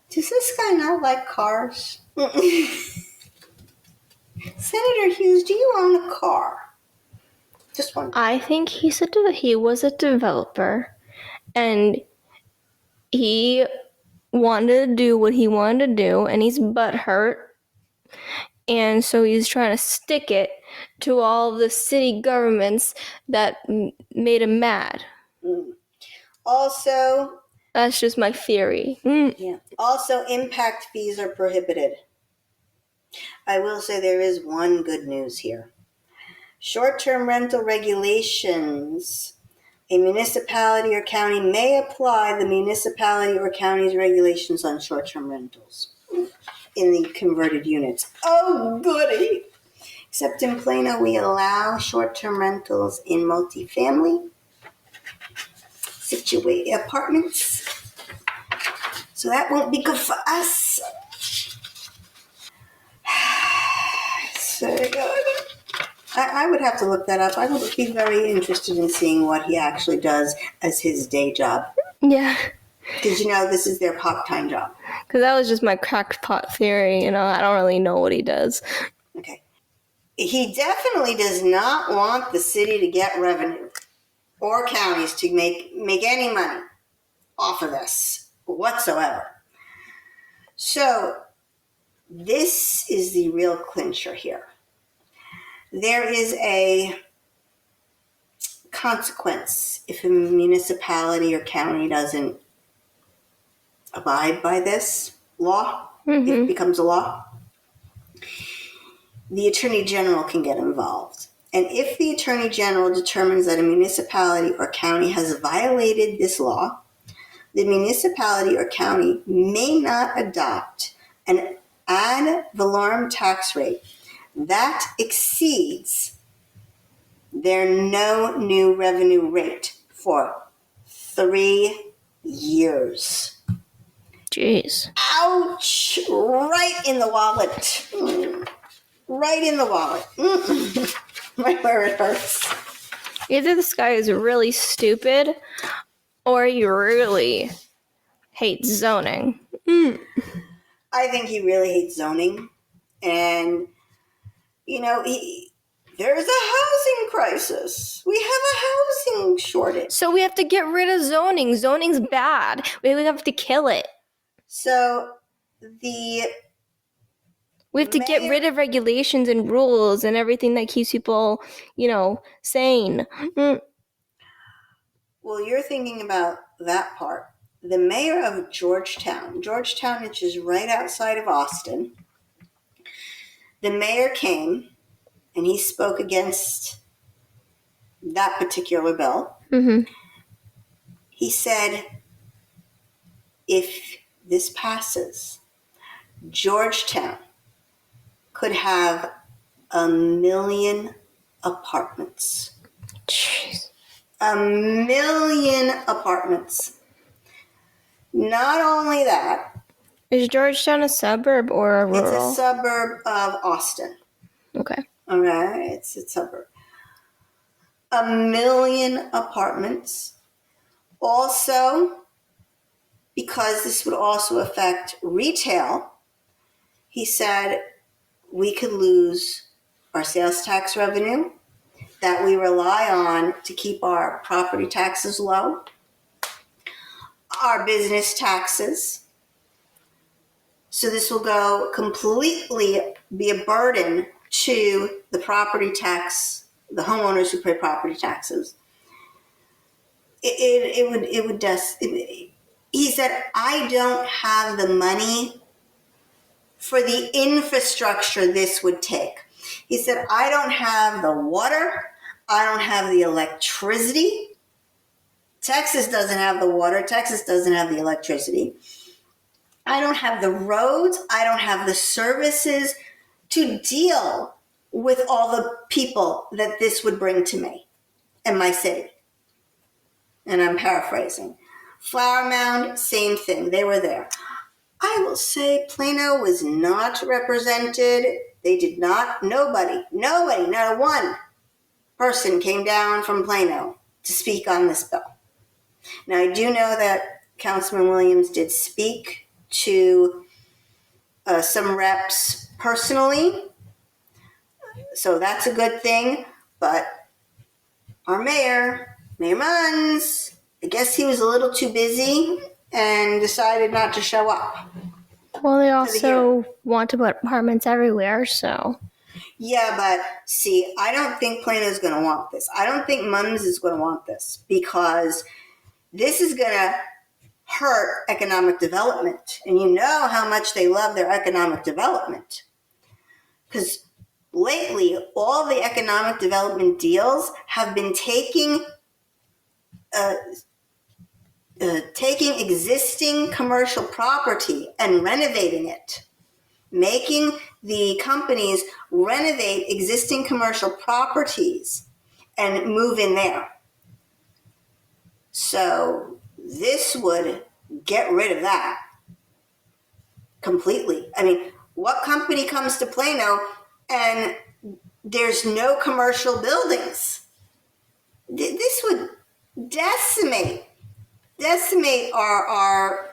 Does this guy not like cars? Senator Hughes, do you own a car? Just one. I think he was a developer, and he wanted to do what he wanted to do, and he's butthurt, and so he's trying to stick it to all the city governments that made him mad. Also, That's just my theory. Also, impact fees are prohibited. I will say there is one good news here. Short-term rental regulations. A municipality or county may apply the municipality or county's regulations on short-term rentals in the converted units. Oh, goody! Except in Plano, we allow short-term rentals in multifamily apartments. So that won't be good for us. So I would have to look that up. I would be very interested in seeing what he actually does as his day job. Yeah. Did you know this is their part-time job? Because that was just my crackpot theory. I don't really know what he does. Okay. He definitely does not want the city to get revenue or counties to make any money off of this whatsoever. So this is the real clincher here. There is a consequence if a municipality or county doesn't abide by this law, if it becomes a law. The Attorney General can get involved. And if the Attorney General determines that a municipality or county has violated this law, the municipality or county may not adopt an ad valorem tax rate that exceeds their no new revenue rate for 3 years. Jeez. Ouch! Right in the wallet. Right in the wallet. Right where it hurts. Either this guy is really stupid or he really hates zoning. I think he really hates zoning. And, there's a housing crisis. We have a housing shortage. So we have to get rid of zoning. Zoning's bad. We have to kill it. So we have to get rid of regulations and rules and everything that keeps people, sane. Well, you're thinking about that part. The mayor of Georgetown, which is right outside of Austin, the mayor came and he spoke against that particular bill. He said, if this passes, Georgetown could have 1 million apartments. Jeez. 1 million apartments. Not only that. Is Georgetown a suburb or a rural? It's a suburb of Austin. Okay. All right, it's a suburb. 1 million apartments. Also, because this would also affect retail, he said we could lose our sales tax revenue that we rely on to keep our property taxes low, our business taxes. So this will go completely be a burden to the property tax, the homeowners who pay property taxes. He said, I don't have the money for the infrastructure this would take. He said, I don't have the water. I don't have the electricity. Texas doesn't have the water. Texas doesn't have the electricity. I don't have the roads. I don't have the services to deal with all the people that this would bring to me and my city. And I'm paraphrasing. Flower Mound, same thing. They were there. I will say Plano was not represented. They did not, nobody, not one person came down from Plano to speak on this bill. Now, I do know that Councilman Williams did speak to some reps personally, so that's a good thing, but our Mayor Munns, I guess he was a little too busy and decided not to show up. Well, they also want to put apartments everywhere, so. Yeah, but see, I don't think Plano's going to want this. I don't think Mums is going to want this because this is going to hurt economic development. And you know how much they love their economic development. Because lately, all the economic development deals have been taking existing commercial property and renovating it, making the companies renovate existing commercial properties and move in there. So this would get rid of that completely. I mean, what company comes to Plano and there's no commercial buildings? This would decimate our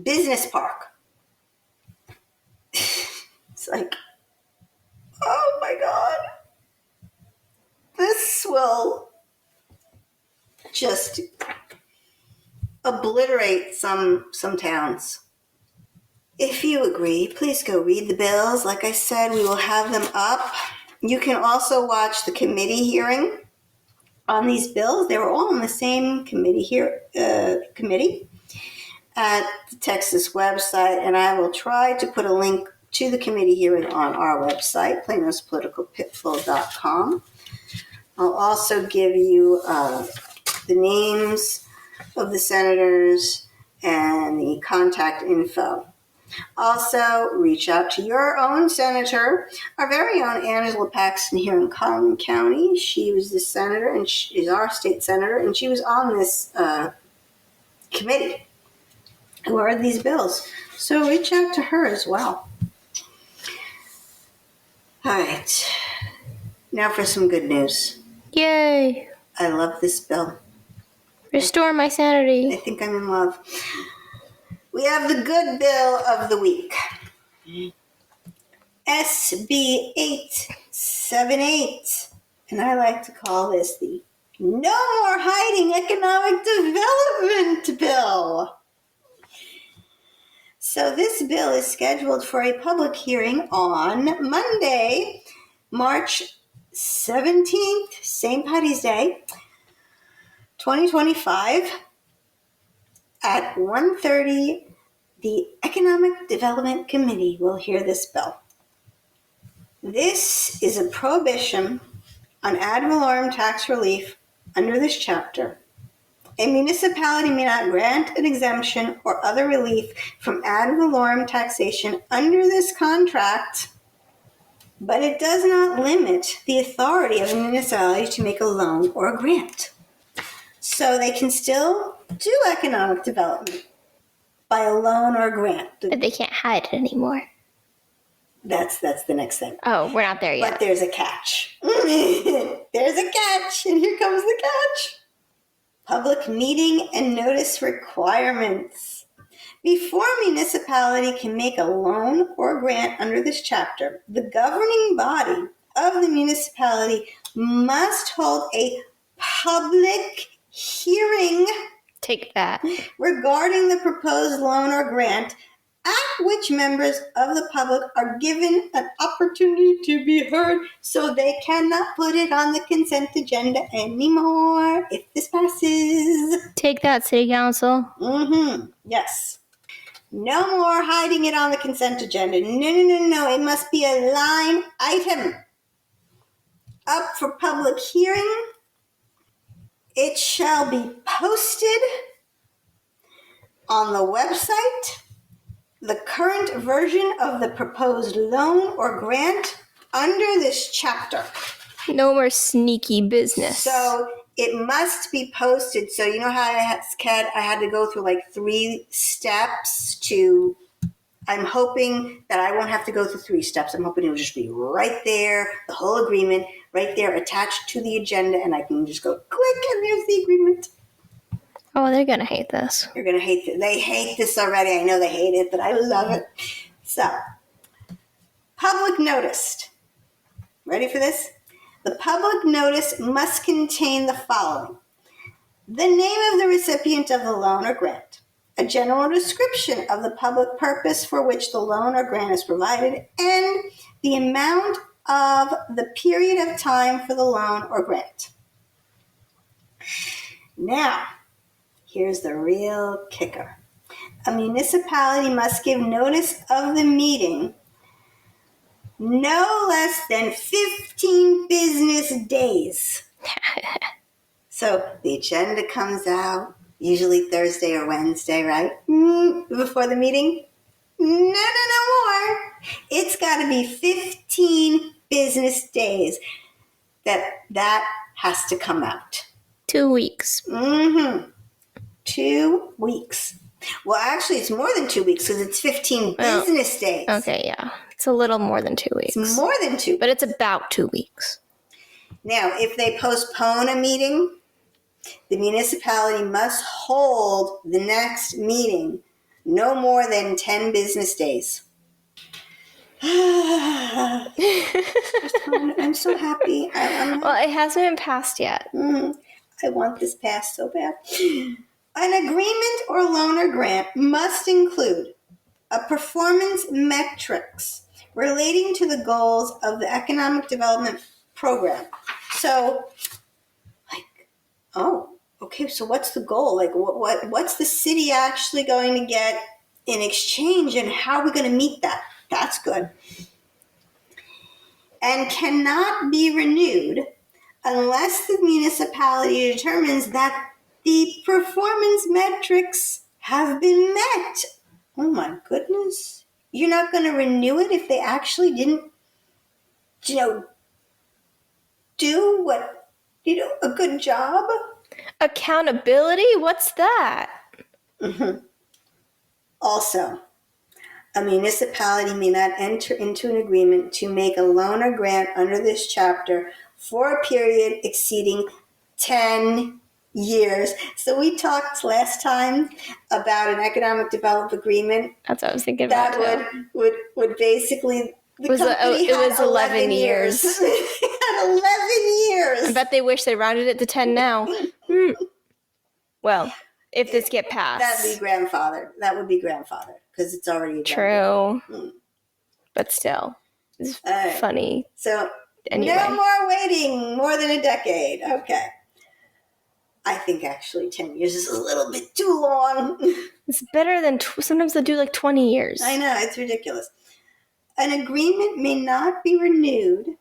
business park. It's like, oh my God, this will just obliterate some towns. If you agree, please go read the bills. Like I said, we will have them up. You can also watch the committee hearing on these bills. They were all on the same committee at the Texas website, and I will try to put a link to the committee hearing on our website, planospoliticalpitfall.com. I'll also give you the names of the senators and the contact info. Also, reach out to your own senator, our very own Angela Paxton here in Collin County. She was the senator, and she is our state senator, and she was on this committee who heard these bills. So reach out to her as well. All right. Now for some good news. Yay! I love this bill. Restore my sanity. I think I'm in love. We have the good bill of the week. SB 878. And I like to call this the No More Hiding Economic Development Bill. So this bill is scheduled for a public hearing on Monday, March 17th, St. Patty's Day, 2025, at 1:30. The Economic Development Committee will hear this bill. This is a prohibition on ad valorem tax relief under this chapter. A municipality may not grant an exemption or other relief from ad valorem taxation under this contract, but it does not limit the authority of a municipality to make a loan or a grant. So they can still do economic development by a loan or a grant. But they can't hide it anymore. That's the next thing. Oh, we're not there yet. But there's a catch. There's a catch, and here comes the catch. Public meeting and notice requirements. Before a municipality can make a loan or grant under this chapter, the governing body of the municipality must hold a public hearing. Take that. Regarding the proposed loan or grant, at which members of the public are given an opportunity to be heard, so they cannot put it on the consent agenda anymore if this passes. Take that, City Council. Yes. No more hiding it on the consent agenda. No. It must be a line item. Up for public hearing. It shall be posted on the website. The current version of the proposed loan or grant under this chapter. No more sneaky business. So it must be posted. So you know how I had to go through like 3 steps to, I'm hoping that I won't have to go through 3 steps. I'm hoping it will just be right there, the whole agreement, right there attached to the agenda, and I can just go click and there's the agreement. Oh, they're going to hate this. You're going to hate it. They hate this already. I know they hate it, but I love it. So, public notice. Ready for this? The public notice must contain the following. The name of the recipient of the loan or grant, a general description of the public purpose for which the loan or grant is provided, and the amount of the period of time for the loan or grant. Now, here's the real kicker. A municipality must give notice of the meeting no less than 15 business days. So the agenda comes out, usually Thursday or Wednesday, right? Before the meeting? No more. It's got to be 15 business days that has to come out. 2 weeks. 2 weeks. Well, actually, it's more than 2 weeks because it's 15 business days. Okay, yeah. It's a little more than 2 weeks. It's more than 2 weeks. But it's about 2 weeks. Now, if they postpone a meeting, the municipality must hold the next meeting no more than 10 business days. I'm so happy. Well, it hasn't been passed yet. I want this passed so bad. An agreement or loan or grant must include a performance metrics relating to the goals of the economic development program. So, okay, so what's the goal? Like, what's the city actually going to get in exchange, and how are we going to meet that? That's good. And cannot be renewed unless the municipality determines that the performance metrics have been met. Oh my goodness. You're not going to renew it if they actually didn't, do what, a good job? Accountability? What's that? Also, a municipality may not enter into an agreement to make a loan or grant under this chapter for a period exceeding 10 years. So we talked last time about an economic development agreement. That's what I was thinking about. That would basically... It was 11 years. It had 11 years. I bet they wish they rounded it to 10 now. Well, if this get passed. That would be grandfather because it's already true. But still, it's funny. So anyway. No more waiting more than a decade. Okay. I think actually 10 years is a little bit too long. It's better than sometimes they'll do like 20 years. I know, it's ridiculous. An agreement may not be renewed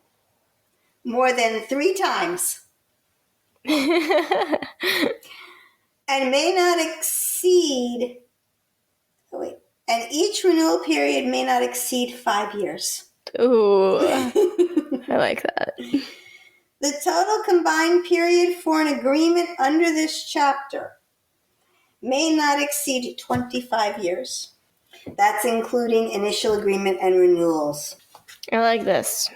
more than 3 times. And may not exceed, and each renewal period may not exceed 5 years. Ooh, I like that. The total combined period for an agreement under this chapter may not exceed 25 years. That's including initial agreement and renewals. I like this.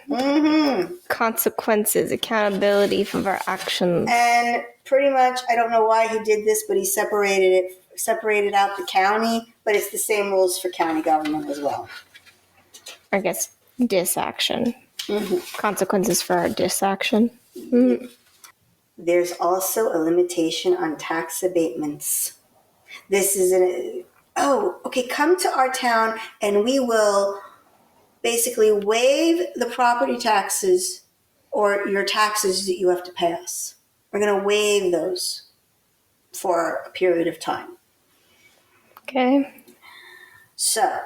Consequences, accountability for our actions. And pretty much, I don't know why he did this, but he separated out the county, but it's the same rules for county government as well. I guess disaction. Consequences for our disaction. There's also a limitation on tax abatements. This is come to our town and we will basically waive the property taxes or your taxes that you have to pay us. We're going to waive those for a period of time. Okay. So,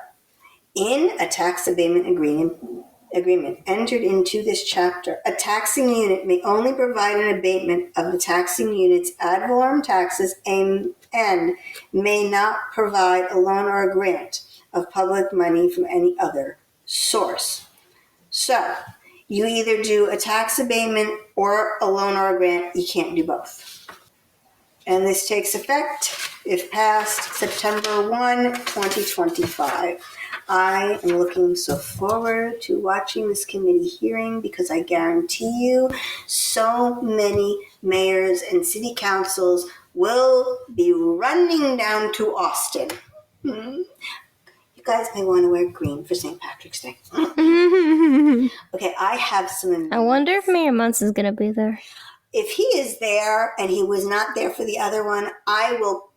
in a tax abatement agreement entered into this chapter, a taxing unit may only provide an abatement of the taxing unit's ad valorem taxes and may not provide a loan or a grant of public money from any other source. So, you either do a tax abatement or a loan or a grant. You can't do both. And this takes effect, if passed, September 1, 2025. I am looking so forward to watching this committee hearing because I guarantee you so many mayors and city councils will be running down to Austin. You guys may want to wear green for St. Patrick's Day. Okay, I have some... I wonder if Mayor Munson's going to be there. If he is there and he was not there for the other one, I will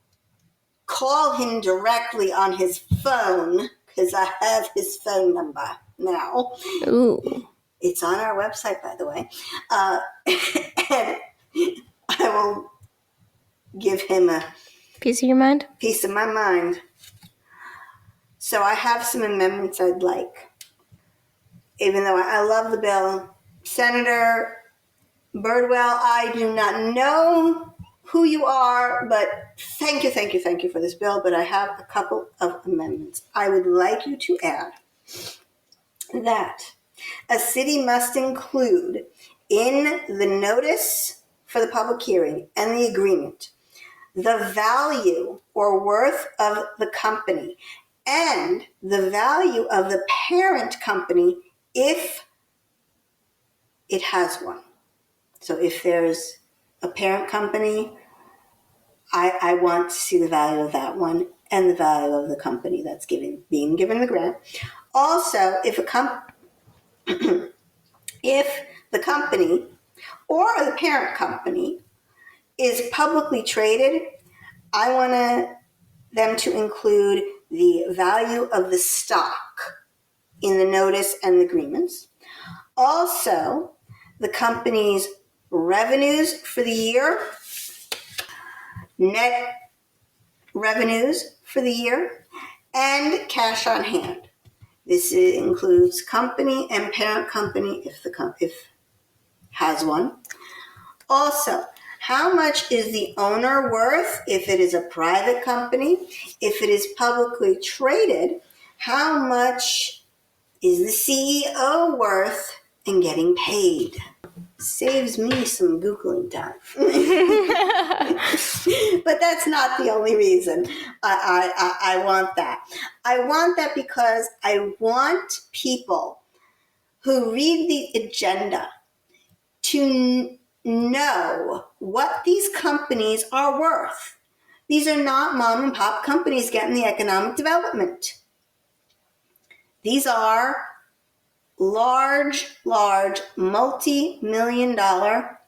call him directly on his phone, because I have his phone number now. Ooh. It's on our website, by the way. And I will give him a Piece of your mind? piece of my mind. So I have some amendments I'd like. Even though I love the bill, Senator Birdwell, I do not know who you are, but thank you for this bill. But I have a couple of amendments. I would like you to add that a city must include in the notice for the public hearing and the agreement the value or worth of the company and the value of the parent company if it has one. So if there's a parent company, I want to see the value of that one and the value of the company that's being given the grant. Also, if the company or the parent company is publicly traded, I want them to include the value of the stock in the notice and the agreements. Also, the company's revenues for the year, net revenues for the year, and cash on hand. This includes company and parent company if has one. Also, how much is the owner worth if it is a private company? If it is publicly traded, how much is the CEO worth and getting paid? Saves me some Googling time. But that's not the only reason I want that. I want that because I want people who read the agenda to know what these companies are worth. These are not mom and pop companies getting the economic development. These are large, multi-million-dollar,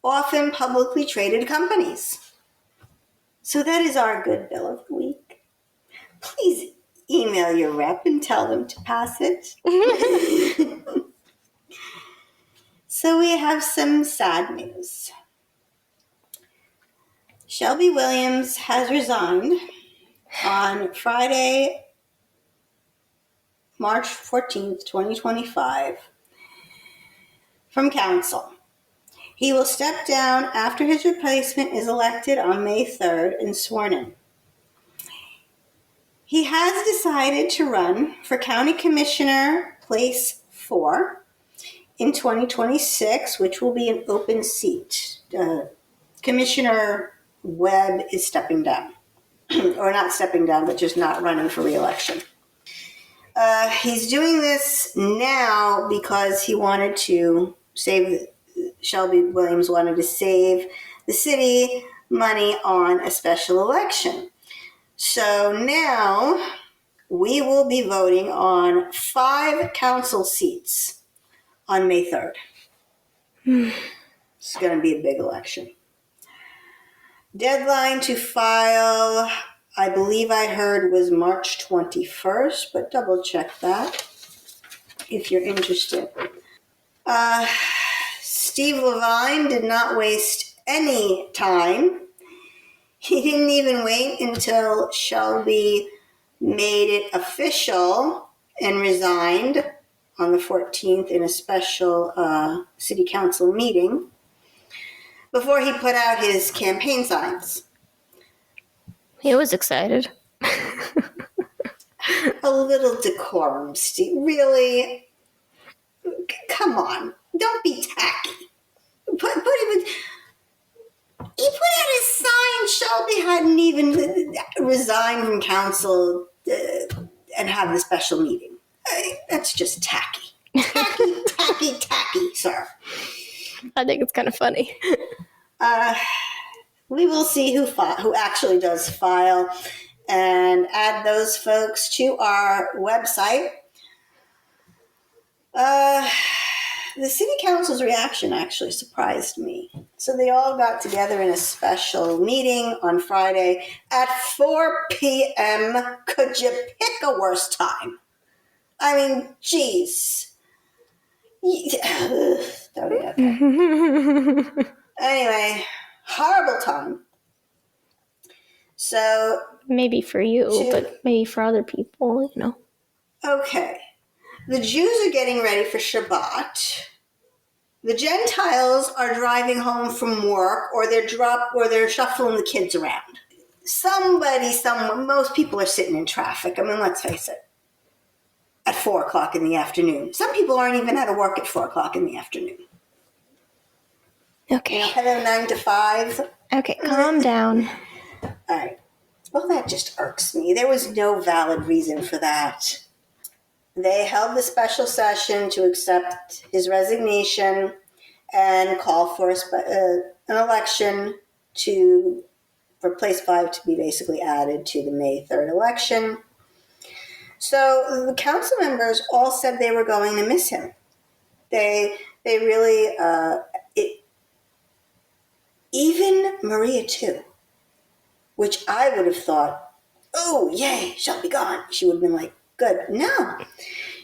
often publicly traded companies. So that is our good bill of the week. Please email your rep and tell them to pass it. So we have some sad news. Shelby Williams has resigned on Friday, March 14th, 2025, from council. He will step down after his replacement is elected on May 3rd and sworn in. He has decided to run for County Commissioner Place 4 in 2026, which will be an open seat. Commissioner Webb is stepping down. Or not stepping down, but just not running for re-election. He's doing this now because he wanted to Shelby Williams wanted to save the city money on a special election. So now we will be voting on 5 council seats on May 3rd. It's going to be a big election. Deadline to file, I believe I heard, was March 21st, but double check that if you're interested. Steve Levine did not waste any time. He didn't even wait until Shelby made it official and resigned on the 14th in a special city council meeting before he put out his campaign signs. He was excited. A little decorum, Steve. Really? Come on. Don't be tacky. He put out his sign. Shelby hadn't even resigned from council and have the special meeting. That's just tacky. Tacky, sir. I think it's kind of funny. We will see who actually does file and add those folks to our website. the city council's reaction actually surprised me. So they all got together in a special meeting on Friday at 4 p.m. Could you pick a worse time? I mean, geez. Anyway, horrible time. So maybe for you, but maybe for other people, you know. Okay. The Jews are getting ready for Shabbat. The Gentiles are driving home from work, or they're shuffling the kids around. Most people are sitting in traffic. I mean, let's face it. At 4 o'clock in the afternoon. Some people aren't even out of work at 4 o'clock in the afternoon. Okay. Hello, 9 to 5. Okay, calm down. All right. Well, that just irks me. There was no valid reason for that. They held the special session to accept his resignation and call for an election for place 5 to be basically added to the May 3rd election. So the council members all said they were going to miss him. They really, even Maria too, which I would have thought, oh, yay, she'll be gone. She would have been like, good. No.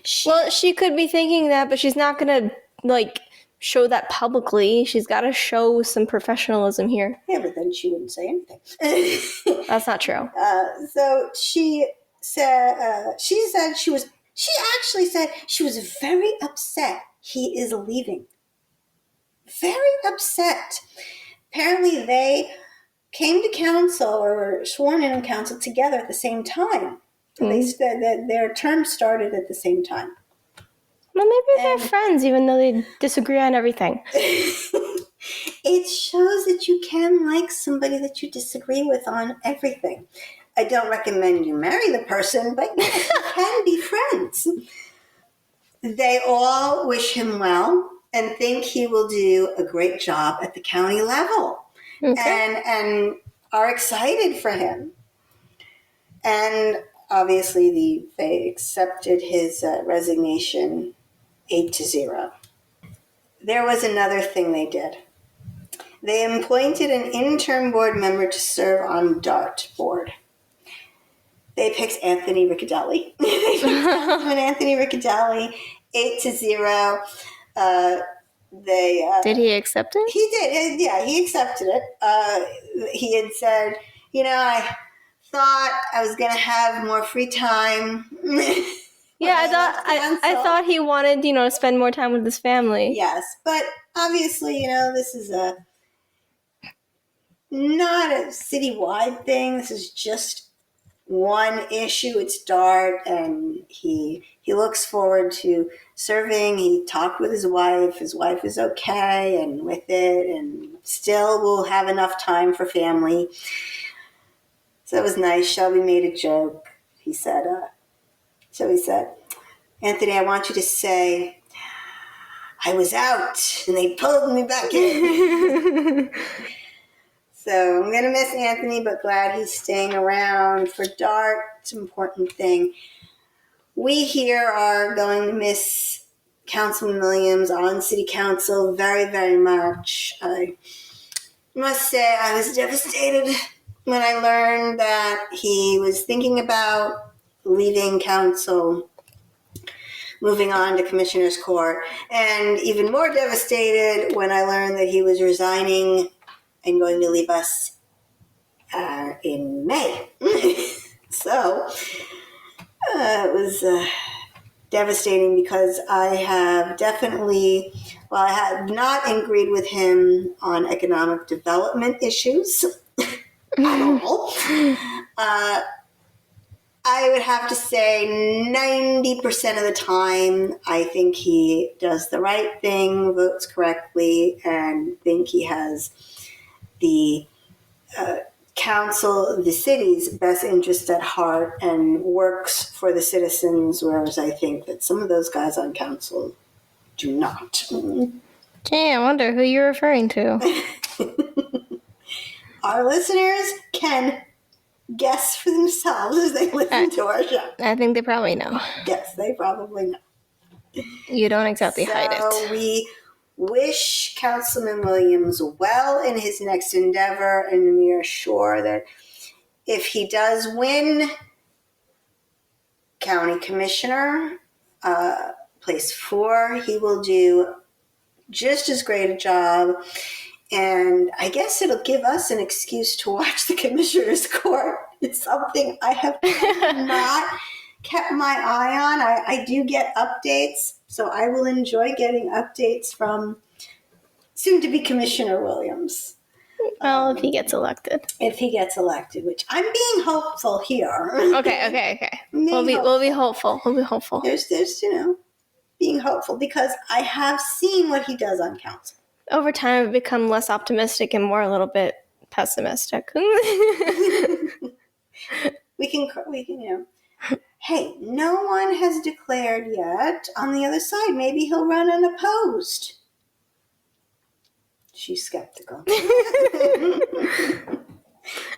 She could be thinking that, but she's not going to, show that publicly. She's got to show some professionalism here. Yeah, but then she wouldn't say anything. That's not true. So she actually said she was very upset he is leaving. Very upset. Apparently they came to council or were sworn in on council together at the same time. Mm-hmm. They said that their terms started at the same time. Well, maybe they're friends, even though they disagree on everything. It shows that you can like somebody that you disagree with on everything. I don't recommend you marry the person, but you can be friends. They all wish him well and think he will do a great job at the county level. Okay. And are excited for him. And obviously they accepted his resignation 8-0. There was another thing they did. They appointed an interim board member to serve on DART board. They picked Anthony Riccadelli. Anthony Riccadelli, 8-0. Did he accept it? He did. Yeah, he accepted it. He had said, I thought I was going to have more free time. Yeah, I thought he wanted, to spend more time with his family. Yes, but obviously, this is not a citywide thing. This is just one issue. It's DART, and he looks forward to serving. He talked with his wife. His wife is okay and with it, and still will have enough time for family. So it was nice. Shelby made a joke. He said, Anthony, I want you to say, I was out, and they pulled me back in. So I'm going to miss Anthony, but glad he's staying around for DART. It's an important thing. We here are going to miss Councilman Williams on City Council very, very much. I must say I was devastated when I learned that he was thinking about leaving council, moving on to Commissioner's Court, and even more devastated when I learned that he was resigning and going to leave us in May. So it was devastating because I have definitely, I have not agreed with him on economic development issues at all. I would have to say 90% of the time, I think he does the right thing, votes correctly, and think he has the council, the city's best interest at heart and works for the citizens, whereas I think that some of those guys on council do not. Gee, I wonder who you're referring to. Our listeners can guess for themselves as they listen to our show. I think they probably know. Yes, they probably know. You don't exactly hide So it. we wish Councilman Williams well in his next endeavor, and we are sure that if he does win County Commissioner, place 4, he will do just as great a job. And I guess it'll give us an excuse to watch the Commissioner's Court. It's something I have not kept my eye on. I do get updates, so I will enjoy getting updates from soon-to-be Commissioner Williams. Well, if he gets elected. If he gets elected, which I'm being hopeful here. Okay. We'll be hopeful. We'll be hopeful. There's being hopeful because I have seen what he does on council. Over time, I've become less optimistic and more a little bit pessimistic. We can, Hey, no one has declared yet on the other side. Maybe he'll run unopposed. She's skeptical.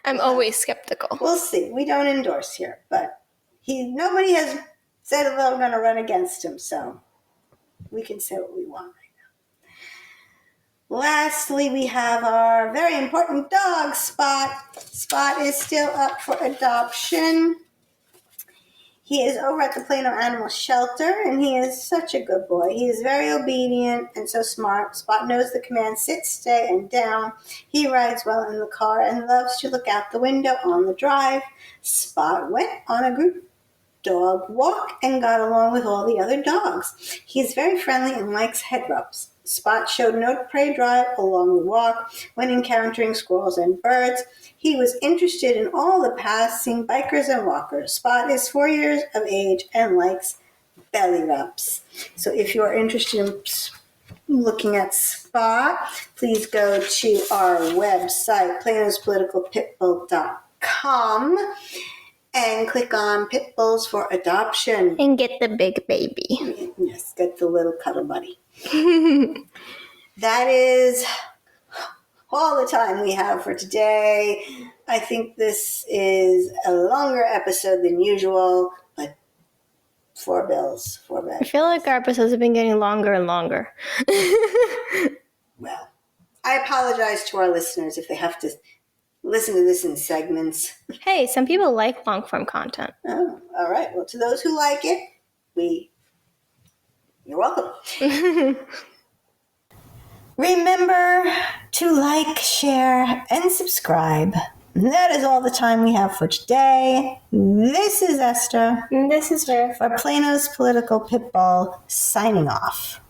I'm always skeptical. We'll see. We don't endorse here, but nobody has said they're going to run against him, so we can say what we want right now. Lastly, we have our very important dog, Spot. Spot is still up for adoption. He is over at the Plano Animal Shelter, and he is such a good boy. He is very obedient and so smart. Spot knows the command sit, stay, and down. He rides well in the car and loves to look out the window on the drive. Spot went on a group dog walk and got along with all the other dogs. He is very friendly and likes head rubs. Spot showed no prey drive along the walk when encountering squirrels and birds. He was interested in all the passing bikers and walkers. Spot is 4 years of age and likes belly rubs. So if you are interested in looking at Spot, please go to our website, planospoliticalpitbull.com, and click on Pit Bulls for Adoption. And get the big baby. Yes, get the little cuddle buddy. That is all the time we have for today. I think this is a longer episode than usual, but 4 bills, 4 bags. I feel like our episodes have been getting longer and longer. Well, I apologize to our listeners if they have to listen to this in segments. Hey, some people like long-form content. Oh, all right. Well, to those who like it, you're welcome. Remember to like, share, and subscribe. That is all the time we have for today. This is Esther. This is Ruth. For Plano's Political Pitbull, signing off.